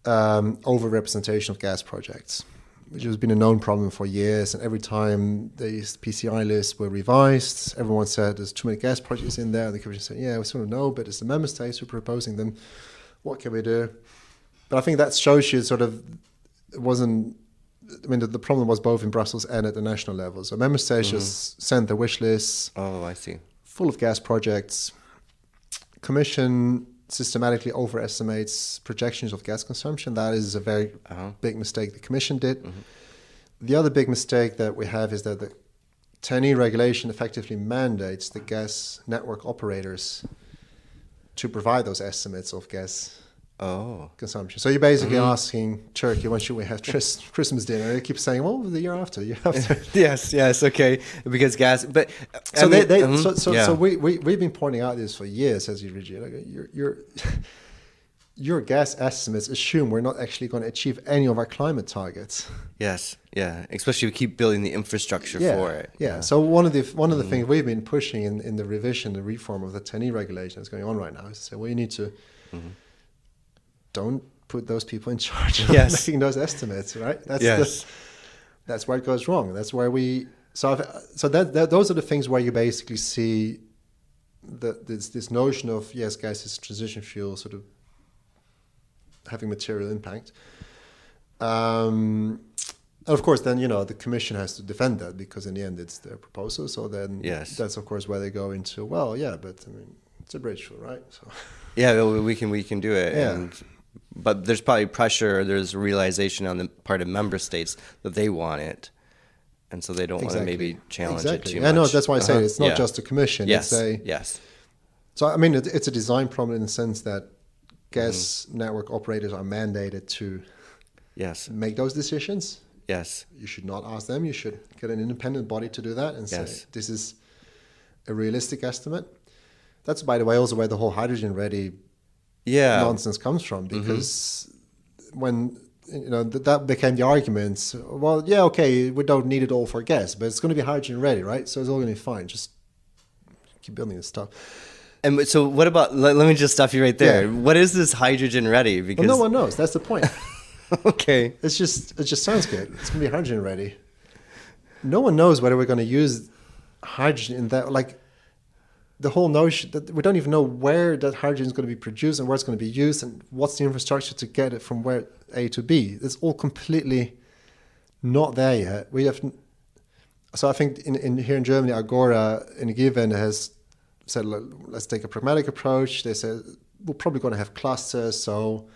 overrepresentation of gas projects, which has been a known problem for years. And every time these PCI lists were revised, everyone said there's too many gas projects in there. And the Commission said, yeah, we sort of know, but it's the member states who are proposing them. What can we do? But I think that shows you sort of it wasn't... I mean, the problem was both in Brussels and at the national level. So member states just sent their wish lists. Oh, I see. Full of gas projects. Commission systematically overestimates projections of gas consumption. That is a very big mistake the Commission did. Mm-hmm. The other big mistake that we have is that the TEN-E regulation effectively mandates the gas network operators to provide those estimates of gas consumption. So you're basically asking Turkey, when should we have Christmas dinner? They keep saying, well, the year after. yes, okay, because gas. But so we've been pointing out this for years as E3G. Like, your gas estimates assume we're not actually going to achieve any of our climate targets. Yes, yeah, especially we keep building the infrastructure for it. Yeah. So one of the things we've been pushing in the revision, the reform of the TEN-E regulation that's going on right now is to say, well, you need to. Don't put those people in charge of making those estimates, right? That's where it goes wrong. That's where we... So those are the things where you basically see this notion of, yes, gas is transition fuel sort of having material impact. And of course, then, the Commission has to defend that because in the end, it's their proposal. So then that's, of course, where they go into, but I mean, it's a bridge fuel, right? So yeah, we can do it. Yeah. But there's probably pressure, there's a realization on the part of member states that they want it. And so they don't want to maybe challenge it too much. I know, that's why I say it's not just the Commission. Yes, So, I mean, it's a design problem in the sense that gas network operators are mandated to make those decisions. Yes. You should not ask them. You should get an independent body to do that and say, this is a realistic estimate. That's, by the way, also where the whole hydrogen-ready nonsense comes from, because when that became the argument, well, we don't need it all for gas, but it's going to be hydrogen ready, right? So it's all going to be fine. Just keep building this stuff. And so what about, let me just stop you right there. What is this hydrogen ready? Because no one knows. That's the point. Okay. It just sounds good. It's going to be hydrogen ready. No one knows whether we're going to use hydrogen in that, like, the whole notion that we don't even know where that hydrogen is going to be produced and where it's going to be used and what's the infrastructure to get it from where A to B. It's all completely not there yet. So I think in here in Germany, Agora, Energiewende has said, let's take a pragmatic approach. They said, we're probably going to have clusters, so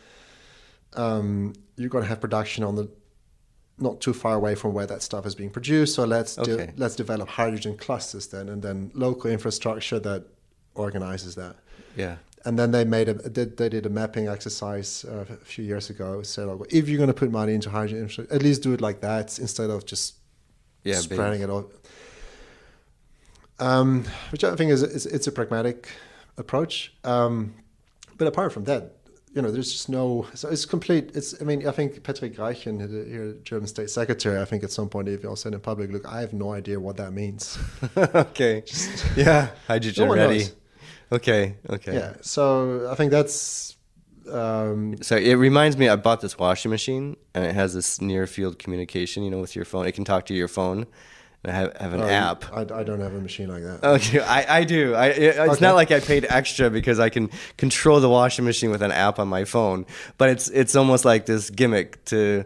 you're going to have production on the not too far away from where that stuff is being produced. So let's develop hydrogen clusters then, and then local infrastructure that organizes that. Yeah. And then they did a mapping exercise a few years ago. Said, if you're going to put money into hydrogen infrastructure, at least do it like that instead of just spreading it all. Which I think it's a pragmatic approach. But apart from that, there's just no. So it's complete. I think Patrick Reichen, here, German State Secretary, I think at some point he also said in public, look, I have no idea what that means. Okay. Hydrogen ready. Knows. Okay. Yeah. So I think that's. So it reminds me, I bought this washing machine, and it has this near field communication, with your phone. It can talk to your phone. And I have an app. I don't have a machine like that. Okay, I do. It's not like I paid extra because I can control the washing machine with an app on my phone. But it's almost like this gimmick to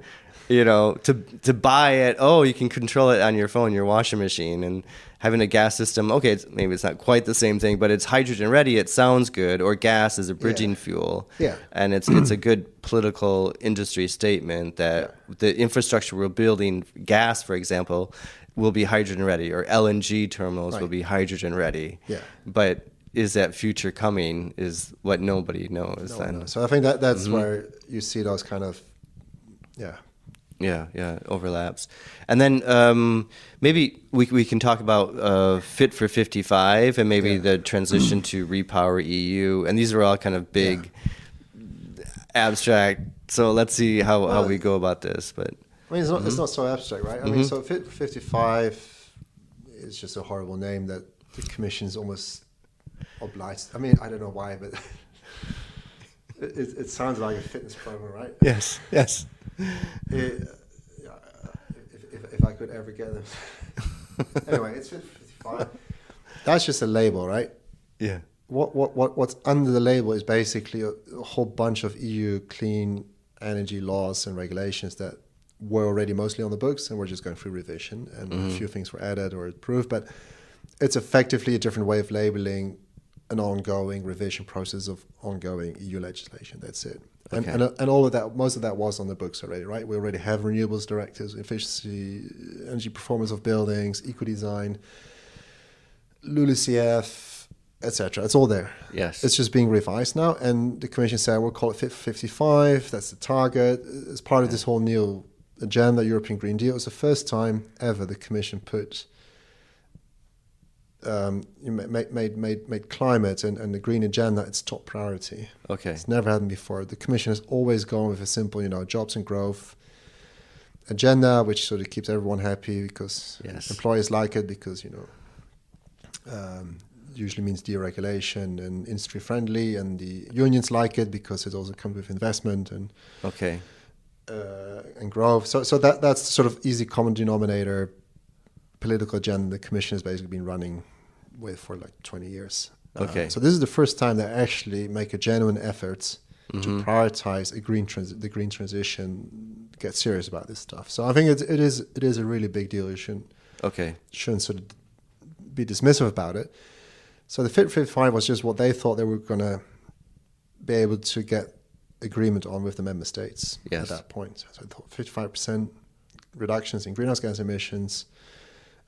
buy it. Oh, you can control it on your phone, your washing machine, and having a gas system. Okay, maybe it's not quite the same thing, but it's hydrogen ready. It sounds good. Or gas is a bridging fuel. Yeah, and it's a good political industry statement that the infrastructure we're building, gas, for example, will be hydrogen ready, or LNG terminals will be hydrogen ready. Yeah. But is that future coming is what nobody knows. So I think that's where you see those kind of, overlaps. And then maybe we can talk about Fit for 55 and maybe the transition to Repower EU. And these are all kind of big, abstract. So let's see how we go about this. But I mean, it's not so abstract, right? I mean, so Fit for 55 is just a horrible name that the Commission's almost obliged. I mean, I don't know why, but it sounds like a fitness program, right? Yes. If I could ever get them. Anyway, it's Fit for 55. That's just a label, right? Yeah. What's under the label is basically a whole bunch of EU clean energy laws and regulations that were already mostly on the books, and we're just going through revision, and a few things were added or improved, but it's effectively a different way of labeling an ongoing revision process of ongoing EU legislation. That's it. Okay. And all of that, most of that was on the books already, right? We already have renewables directives, efficiency, energy performance of buildings, eco-design, LULUCF, etc. It's all there. Yes. It's just being revised now, and the Commission said we'll call it Fit for 55. That's the target. It's part of this whole new agenda, European Green Deal. It was the first time ever the Commission put made climate and the green agenda its top priority. Okay. It's never happened before. The Commission has always gone with a simple, jobs and growth agenda, which sort of keeps everyone happy because employers like it because, usually means deregulation and industry friendly, and the unions like it because it also comes with investment and and growth. So that's the sort of easy common denominator political agenda the Commission has basically been running with for like 20 years. Okay. So this is the first time they actually make a genuine effort to prioritize the green transition, get serious about this stuff. So I think it is a really big deal. You shouldn't sort of be dismissive about it. So the Fit for 55 was just what they thought they were going to be able to get agreement on with the member states at that point. So I thought 55% reductions in greenhouse gas emissions.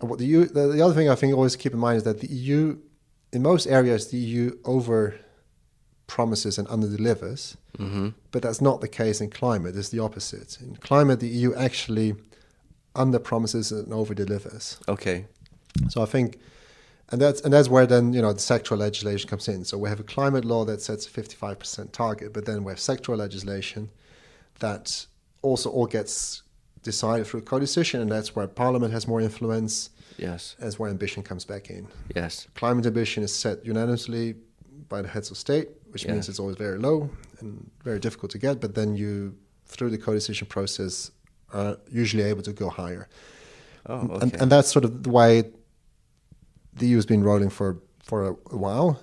And what the other thing I think always keep in mind is that the EU, in most areas, the EU over promises and under delivers, but that's not the case in climate. It's the opposite. In climate, the EU actually under promises and over delivers. Okay. So I think, and that's where then the sectoral legislation comes in. So we have a climate law that sets a 55% target, but then we have sectoral legislation that also all gets decided through co-decision, and that's where Parliament has more influence. Yes. That's where ambition comes back in. Yes. Climate ambition is set unanimously by the heads of state, which means it's always very low and very difficult to get, but then you, through the co-decision process, are usually able to go higher. Oh, okay. And that's sort of the way the EU has been rolling for a while.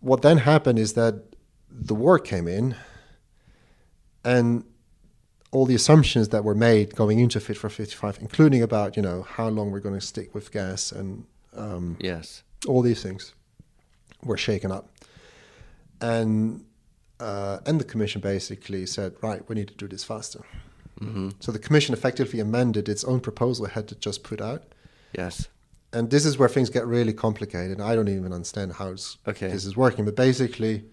What then happened is that the war came in, and all the assumptions that were made going into Fit for 55, including about how long we're going to stick with gas and all these things, were shaken up. And the Commission basically said, right, we need to do this faster. Mm-hmm. So the Commission effectively amended its own proposal it had to just put out. Yes. And this is where things get really complicated. I don't even understand how this is working. But basically,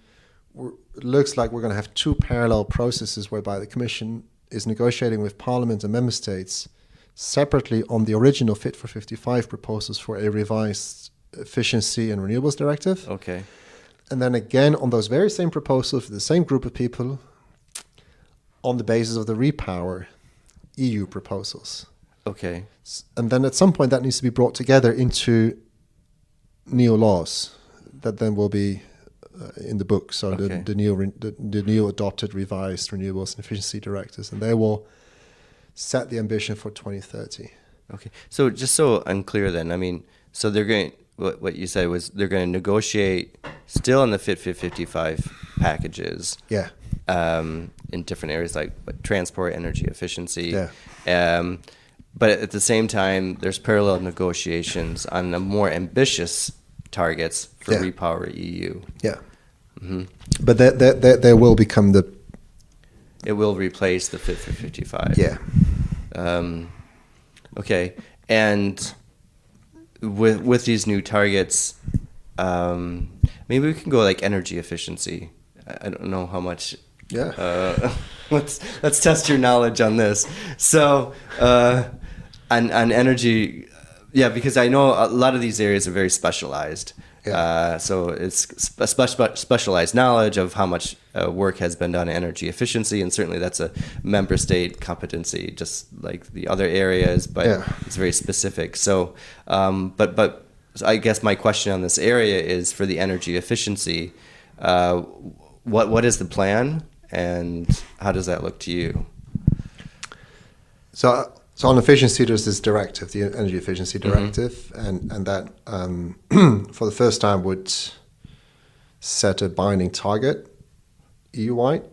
it looks like we're going to have two parallel processes whereby the Commission is negotiating with Parliament and Member States separately on the original Fit for 55 proposals for a revised efficiency and renewables directive. Okay. And then again on those very same proposals for the same group of people on the basis of the Repower EU proposals. Okay. And then at some point that needs to be brought together into new laws that then will be in the book. So Okay. the new adopted revised renewables and efficiency directives, and they will set the ambition for 2030. Okay. So just so I'm clear then, I mean, so they're going, what you said was they're going to negotiate still on the Fit for 55 packages. Yeah. In different areas like transport, energy efficiency. Yeah. But at the same time, there's parallel negotiations on the more ambitious targets for Yeah. Repower EU. Yeah. Mm-hmm. But they will become the... It will replace the Fit for 55. Yeah. Okay. And with these new targets, maybe we can go like energy efficiency. I don't know how much. Yeah. Let's test your knowledge on this. So on energy, yeah, because I know a lot of these areas are very specialized. Yeah. So it's a specialized knowledge of how much work has been done on energy efficiency, and certainly that's a member state competency, just like the other areas, but it's very specific. So, but I guess my question on this area is for the energy efficiency, what is the plan, and how does that look to you? So on efficiency, there's this directive, the Energy Efficiency Directive, and that for the first time would set a binding target EU-wide,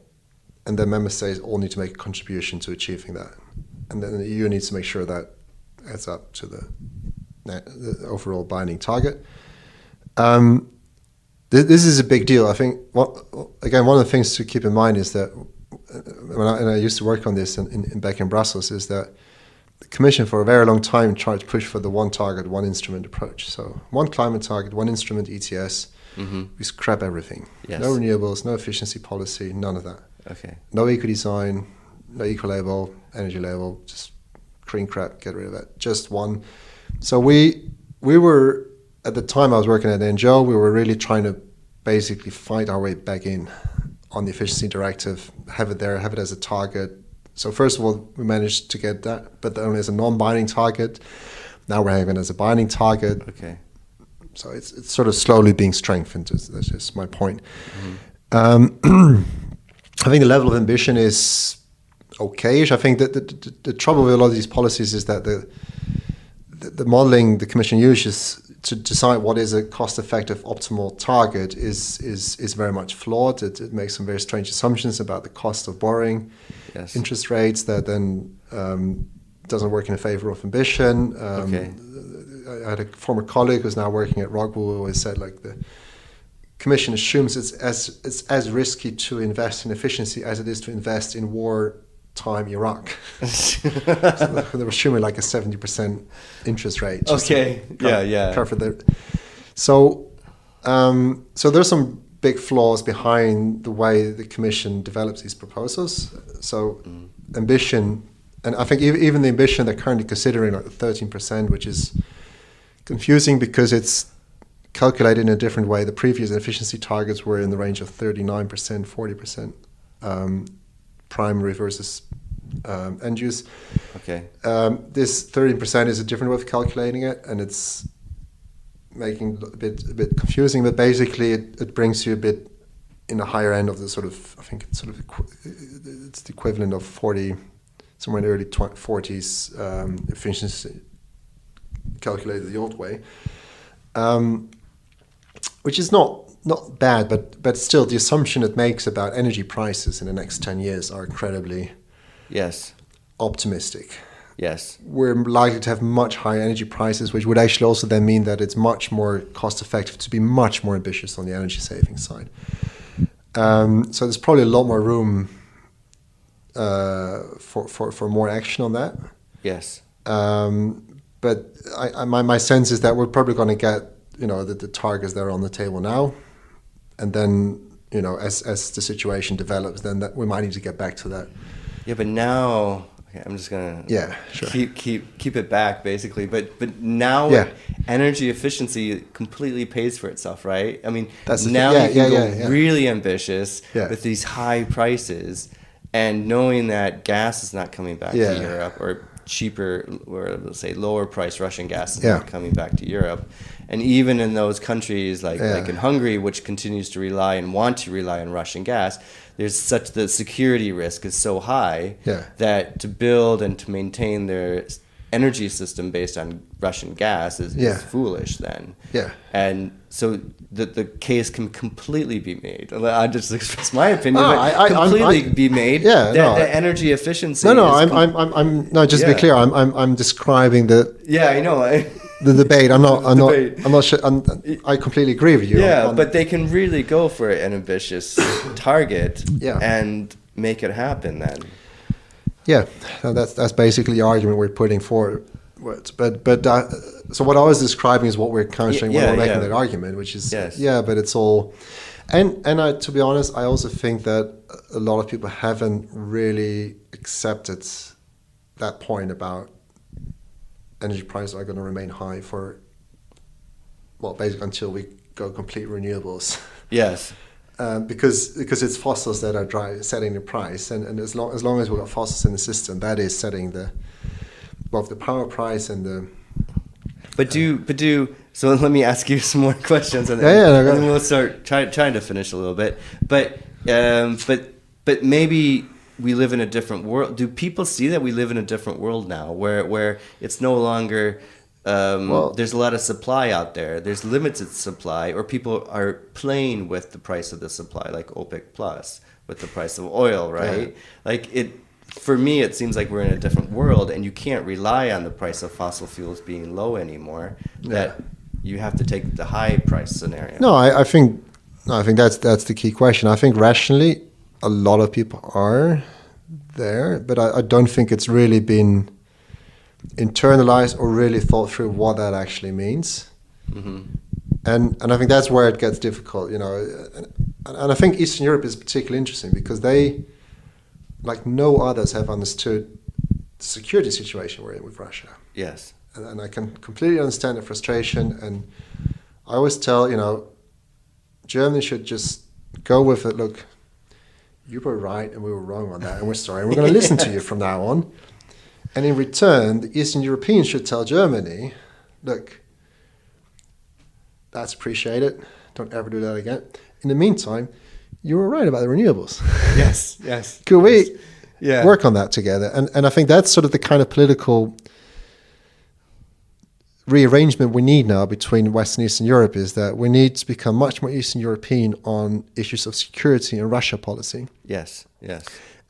and then member states all need to make a contribution to achieving that. And then the EU needs to make sure that adds up to the overall binding target. This is a big deal. I think, again, one of the things to keep in mind is that, and I used to work on this back in Brussels, is that the Commission for a very long time tried to push for the one target, one instrument approach. So one climate target, one instrument, ETS. Mm-hmm. We scrap everything. Yes. No renewables, no efficiency policy, none of that. Okay. No eco-design, no eco-label, energy label, just green crap, get rid of it. Just one. So we were, at the time I was working at NGO, we were really trying to basically fight our way back in on the efficiency directive, have it there, have it as a target. So first of all, we managed to get that, but only as a non-binding target. Now we're having it as a binding target. Okay. So it's sort of slowly being strengthened. That's just my point. Mm-hmm. I think the level of ambition is okay-ish. I think that the trouble with a lot of these policies is that the modeling the Commission uses to decide what is a cost-effective optimal target is very much flawed. It makes some very strange assumptions about the cost of borrowing, Yes. interest rates that then doesn't work in favor of ambition. Okay. I had a former colleague who's now working at Rockwool who always said, like, the Commission assumes it's as risky to invest in efficiency as it is to invest in wartime Iraq. So they're assuming like a 70% interest rate. Okay. Cover the. So there's some big flaws behind the way the Commission develops these proposals. So ambition, and I think even the ambition they're currently considering, like 13%, which is confusing because it's calculated in a different way. The previous efficiency targets were in the range of 39%, 40%, primary versus end use. Okay. This 13% is a different way of calculating it, and it's making a bit confusing. But basically, it brings you a bit in the higher end of the sort of, I think it's sort of it's the equivalent of 40, somewhere in the early 40s efficiency calculated the old way. Which is not bad, but still the assumption it makes about energy prices in the next 10 years are incredibly Yes. optimistic. Yes. we're likely to have much higher energy prices, which would actually also then mean that it's much more cost effective to be much more ambitious on the energy saving side. So there's probably a lot more room for more action on that. Yes. But my sense is that we're probably going to get, the targets that are on the table now, and then, as the situation develops, then that we might need to get back to that. Yeah, but now, okay, I'm just gonna keep it back basically. But now energy efficiency completely pays for itself, right? I mean, now you can go really ambitious with these high prices, and knowing that gas is not coming back to Europe, or cheaper, or let's say lower price Russian gas is not coming back to Europe. And even in those countries like in Hungary, which continues to rely and want to rely on Russian gas, the security risk is so high that to build and to maintain their energy system based on Russian gas is foolish then. Yeah. And so the case can completely be made. I just express my opinion, be made. Yeah. The energy efficiency. I'm just to be clear. I'm describing the. Yeah, I know. The debate. I'm not sure. I completely agree with you. Yeah, but they can really go for an ambitious target and make it happen then. Yeah, that's basically the argument we're putting forward. But so what I was describing is what we're countering when we're making that argument, which is but it's all, and to be honest, I also think that a lot of people haven't really accepted that point about energy prices are going to remain high for, basically until we go complete renewables. Yes. Because it's fossils that are setting the price, and as long as we've got fossils in the system, that is setting both the power price and the. So let me ask you some more questions, and then we'll start trying to finish a little bit. But maybe we live in a different world. Do people see that we live in a different world now, where it's no longer there's a lot of supply out there, there's limited supply, or people are playing with the price of the supply, like OPEC Plus with the price of oil, right? For me, it seems like we're in a different world, and you can't rely on the price of fossil fuels being low anymore. That you have to take the high price scenario. No, I think that's the key question. I think rationally, a lot of people are there, but I don't think it's really been internalized or really thought through what that actually means. Mm-hmm. And I think that's where it gets difficult, and I think Eastern Europe is particularly interesting because they, like no others, have understood the security situation we're in with Russia. Yes. And I can completely understand the frustration, and I always tell, Germany should just go with it. Look, you were right and we were wrong on that, and we're sorry, and we're going to listen to you from now on. And in return, the Eastern Europeans should tell Germany, look, that's appreciated. Don't ever do that again. In the meantime, you were right about the renewables. Yes. Could we work on that together? And I think that's sort of the kind of political rearrangement we need now between Western and Eastern Europe, is that we need to become much more Eastern European on issues of security and Russia policy. Yes.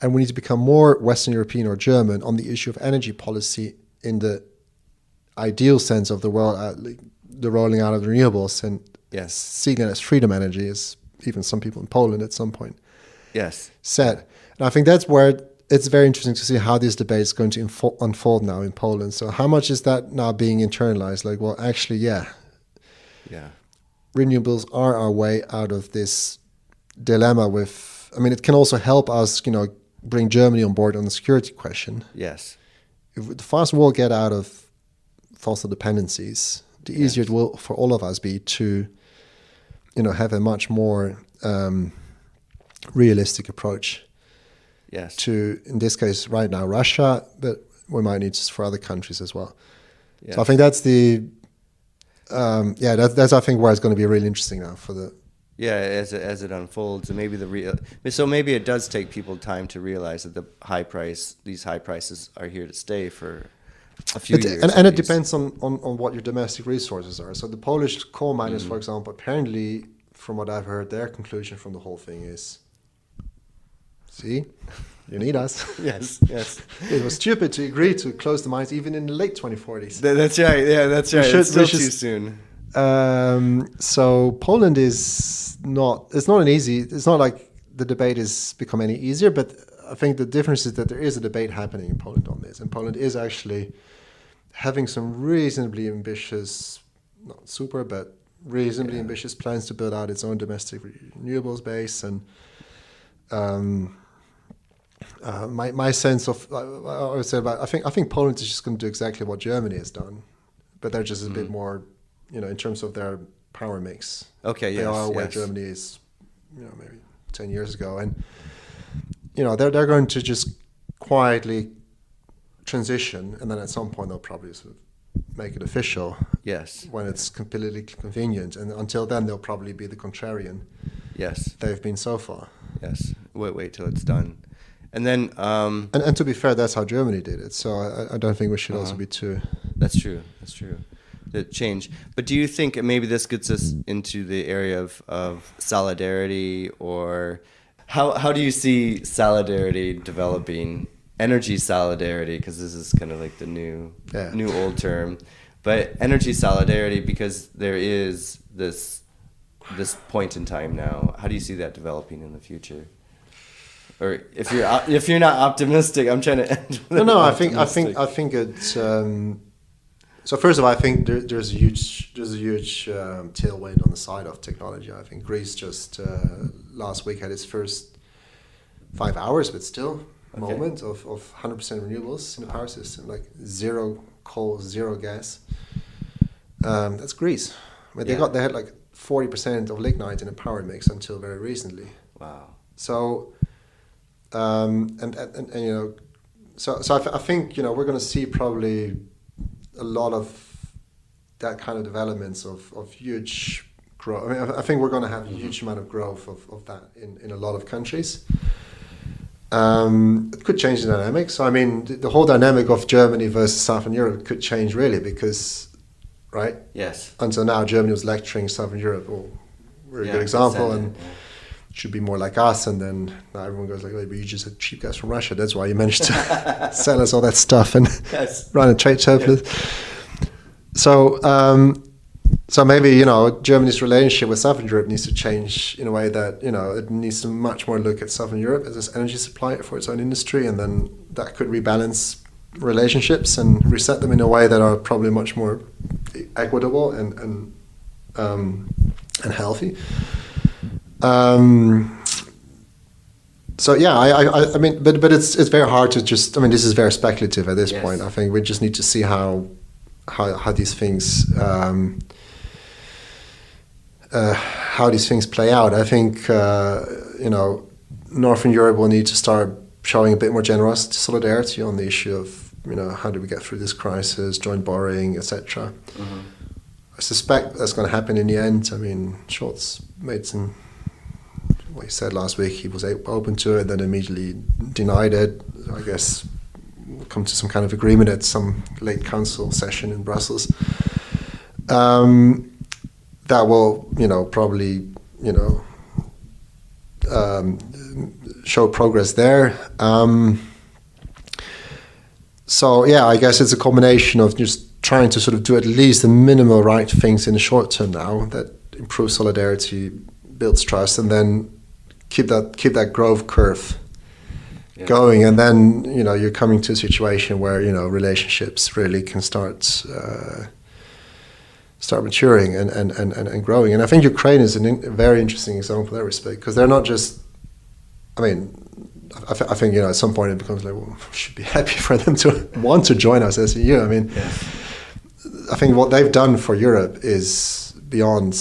And we need to become more Western European or German on the issue of energy policy in the ideal sense of the world, the rolling out of the renewables and seeing it as freedom energy, as even some people in Poland at some point said. And I think that's where it's very interesting to see how this debate is going to unfold now in Poland. So how much is that now being internalized? Like, well, actually, renewables are our way out of this dilemma with, it can also help us, bring Germany on board on the security question. Yes. If the faster we'll get out of fossil dependencies, the easier it will for all of us be to, have a much more realistic approach. Yes. To, in this case, right now, Russia, but we might need for other countries as well. Yes. So I think that's that's I think where it's going to be really interesting now for the. Yeah, as it unfolds, and maybe maybe it does take people time to realize that these high prices are here to stay for a few years. And it depends on what your domestic resources are. So the Polish coal miners, for example, apparently, from what I've heard, their conclusion from the whole thing is See, you need us. Yes. It was stupid to agree to close the mines even in the late 2040s. That's right. Yeah, that's right. It's still too soon. So Poland is not. It's not an easy. It's not like the debate has become any easier. But I think the difference is that there is a debate happening in Poland on this, and Poland is actually having some reasonably ambitious, not super, but reasonably ambitious plans to build out its own domestic renewables base. And my sense of, I would say about, I think Poland is just going to do exactly what Germany has done, but they're just a bit more, in terms of their power mix. Okay, they are where Germany is, maybe 10 years ago, and they're going to just quietly transition, and then at some point they'll probably sort of make it official. Yes. When it's completely convenient, and until then they'll probably be the contrarian. Yes. They've been so far. Yes. Wait till it's done, and then. And to be fair, that's how Germany did it. So I don't think we should also be too. That's true. The change, but do you think maybe this gets us into the area of solidarity, or how do you see solidarity developing? Energy solidarity, because this is kind of like the new old term, but energy solidarity, because there is this point in time now. How do you see that developing in the future? Or if you're not optimistic, I'm trying to end. No. I think it's. So first of all, I think there's a huge tailwind on the side of technology. I think Greece just last week had its first 5 hours, but still. Moment of 100% renewables in the power system, like zero coal, zero gas. That's Greece. I mean, they had like 40% of lignite in the power mix until very recently. Wow. So, I think we're going to see probably a lot of that kind of developments of huge growth. I mean, I think we're going to have a huge amount of growth of that in a lot of countries. It could change the dynamics. So, I mean, the whole dynamic of Germany versus Southern Europe could change really because, right? Yes. Until now, Germany was lecturing Southern Europe. Oh, we're a good example, and should be more like us. And then now everyone goes like, "Oh, but you just had cheap gas from Russia. That's why you managed to sell us all that stuff and run a trade surplus." So maybe, Germany's relationship with Southern Europe needs to change in a way that, it needs to much more look at Southern Europe as this energy supplier for its own industry, and then that could rebalance relationships and reset them in a way that are probably much more equitable and healthy. I mean, but it's very hard to just, I mean, this is very speculative at this point. I think we just need to see how these things play out. I think Northern Europe will need to start showing a bit more generosity, solidarity on the issue of how do we get through this crisis, joint borrowing, etc. Mm-hmm. I suspect that's going to happen in the end. I mean, Scholz made what he said last week. He was open to it, then immediately denied it. I guess we'll come to some kind of agreement at some late council session in Brussels. That will, probably, show progress there. I guess it's a combination of just trying to sort of do at least the minimal right things in the short term now that improve solidarity, builds trust, and then keep that growth curve going. And then, you're coming to a situation where, relationships really can start maturing and growing. And I think Ukraine is a very interesting example in that respect, because they're not just, I mean, I think, at some point it becomes like, well, we should be happy for them to want to join us as EU. I mean, I think what they've done for Europe is beyond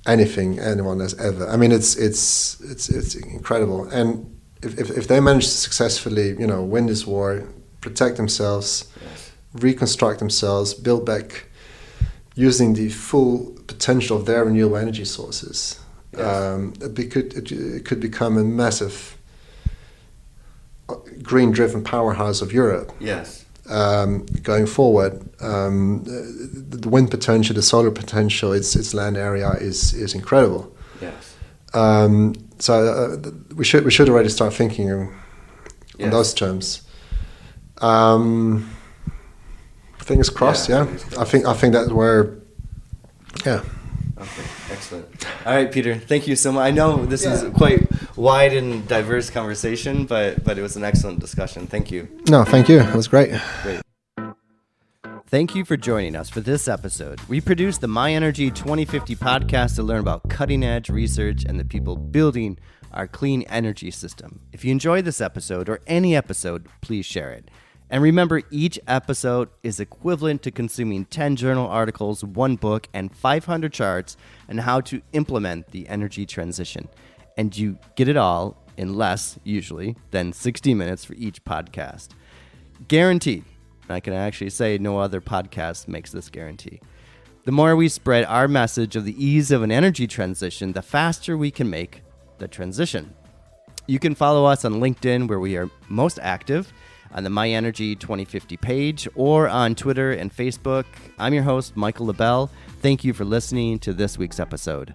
anything anyone has ever. I mean, it's incredible. And if they manage to successfully, win this war, protect themselves, reconstruct themselves, build back, using the full potential of their renewable energy sources, it could become a massive green-driven powerhouse of Europe. Yes. Going forward, the wind potential, the solar potential, its land area is incredible. Yes. We should already start thinking in those terms. Fingers crossed. Yeah. I think that's where. Yeah. Okay, excellent. All right, Pieter, thank you so much. I know this is quite wide and diverse conversation, but it was an excellent discussion. Thank you. No, thank you. It was great. Great. Thank you for joining us for this episode. We produced the My Energy 2050 podcast to learn about cutting-edge research and the people building our clean energy system. If you enjoyed this episode or any episode, please share it. And remember, each episode is equivalent to consuming 10 journal articles, 1 book, and 500 charts on how to implement the energy transition. And you get it all in less, usually, than 60 minutes for each podcast. Guaranteed. I can actually say no other podcast makes this guarantee. The more we spread our message of the ease of an energy transition, the faster we can make the transition. You can follow us on LinkedIn, where we are most active, on the My Energy 2050 page, or on Twitter and Facebook. I'm your host, Michael LaBelle. Thank you for listening to this week's episode.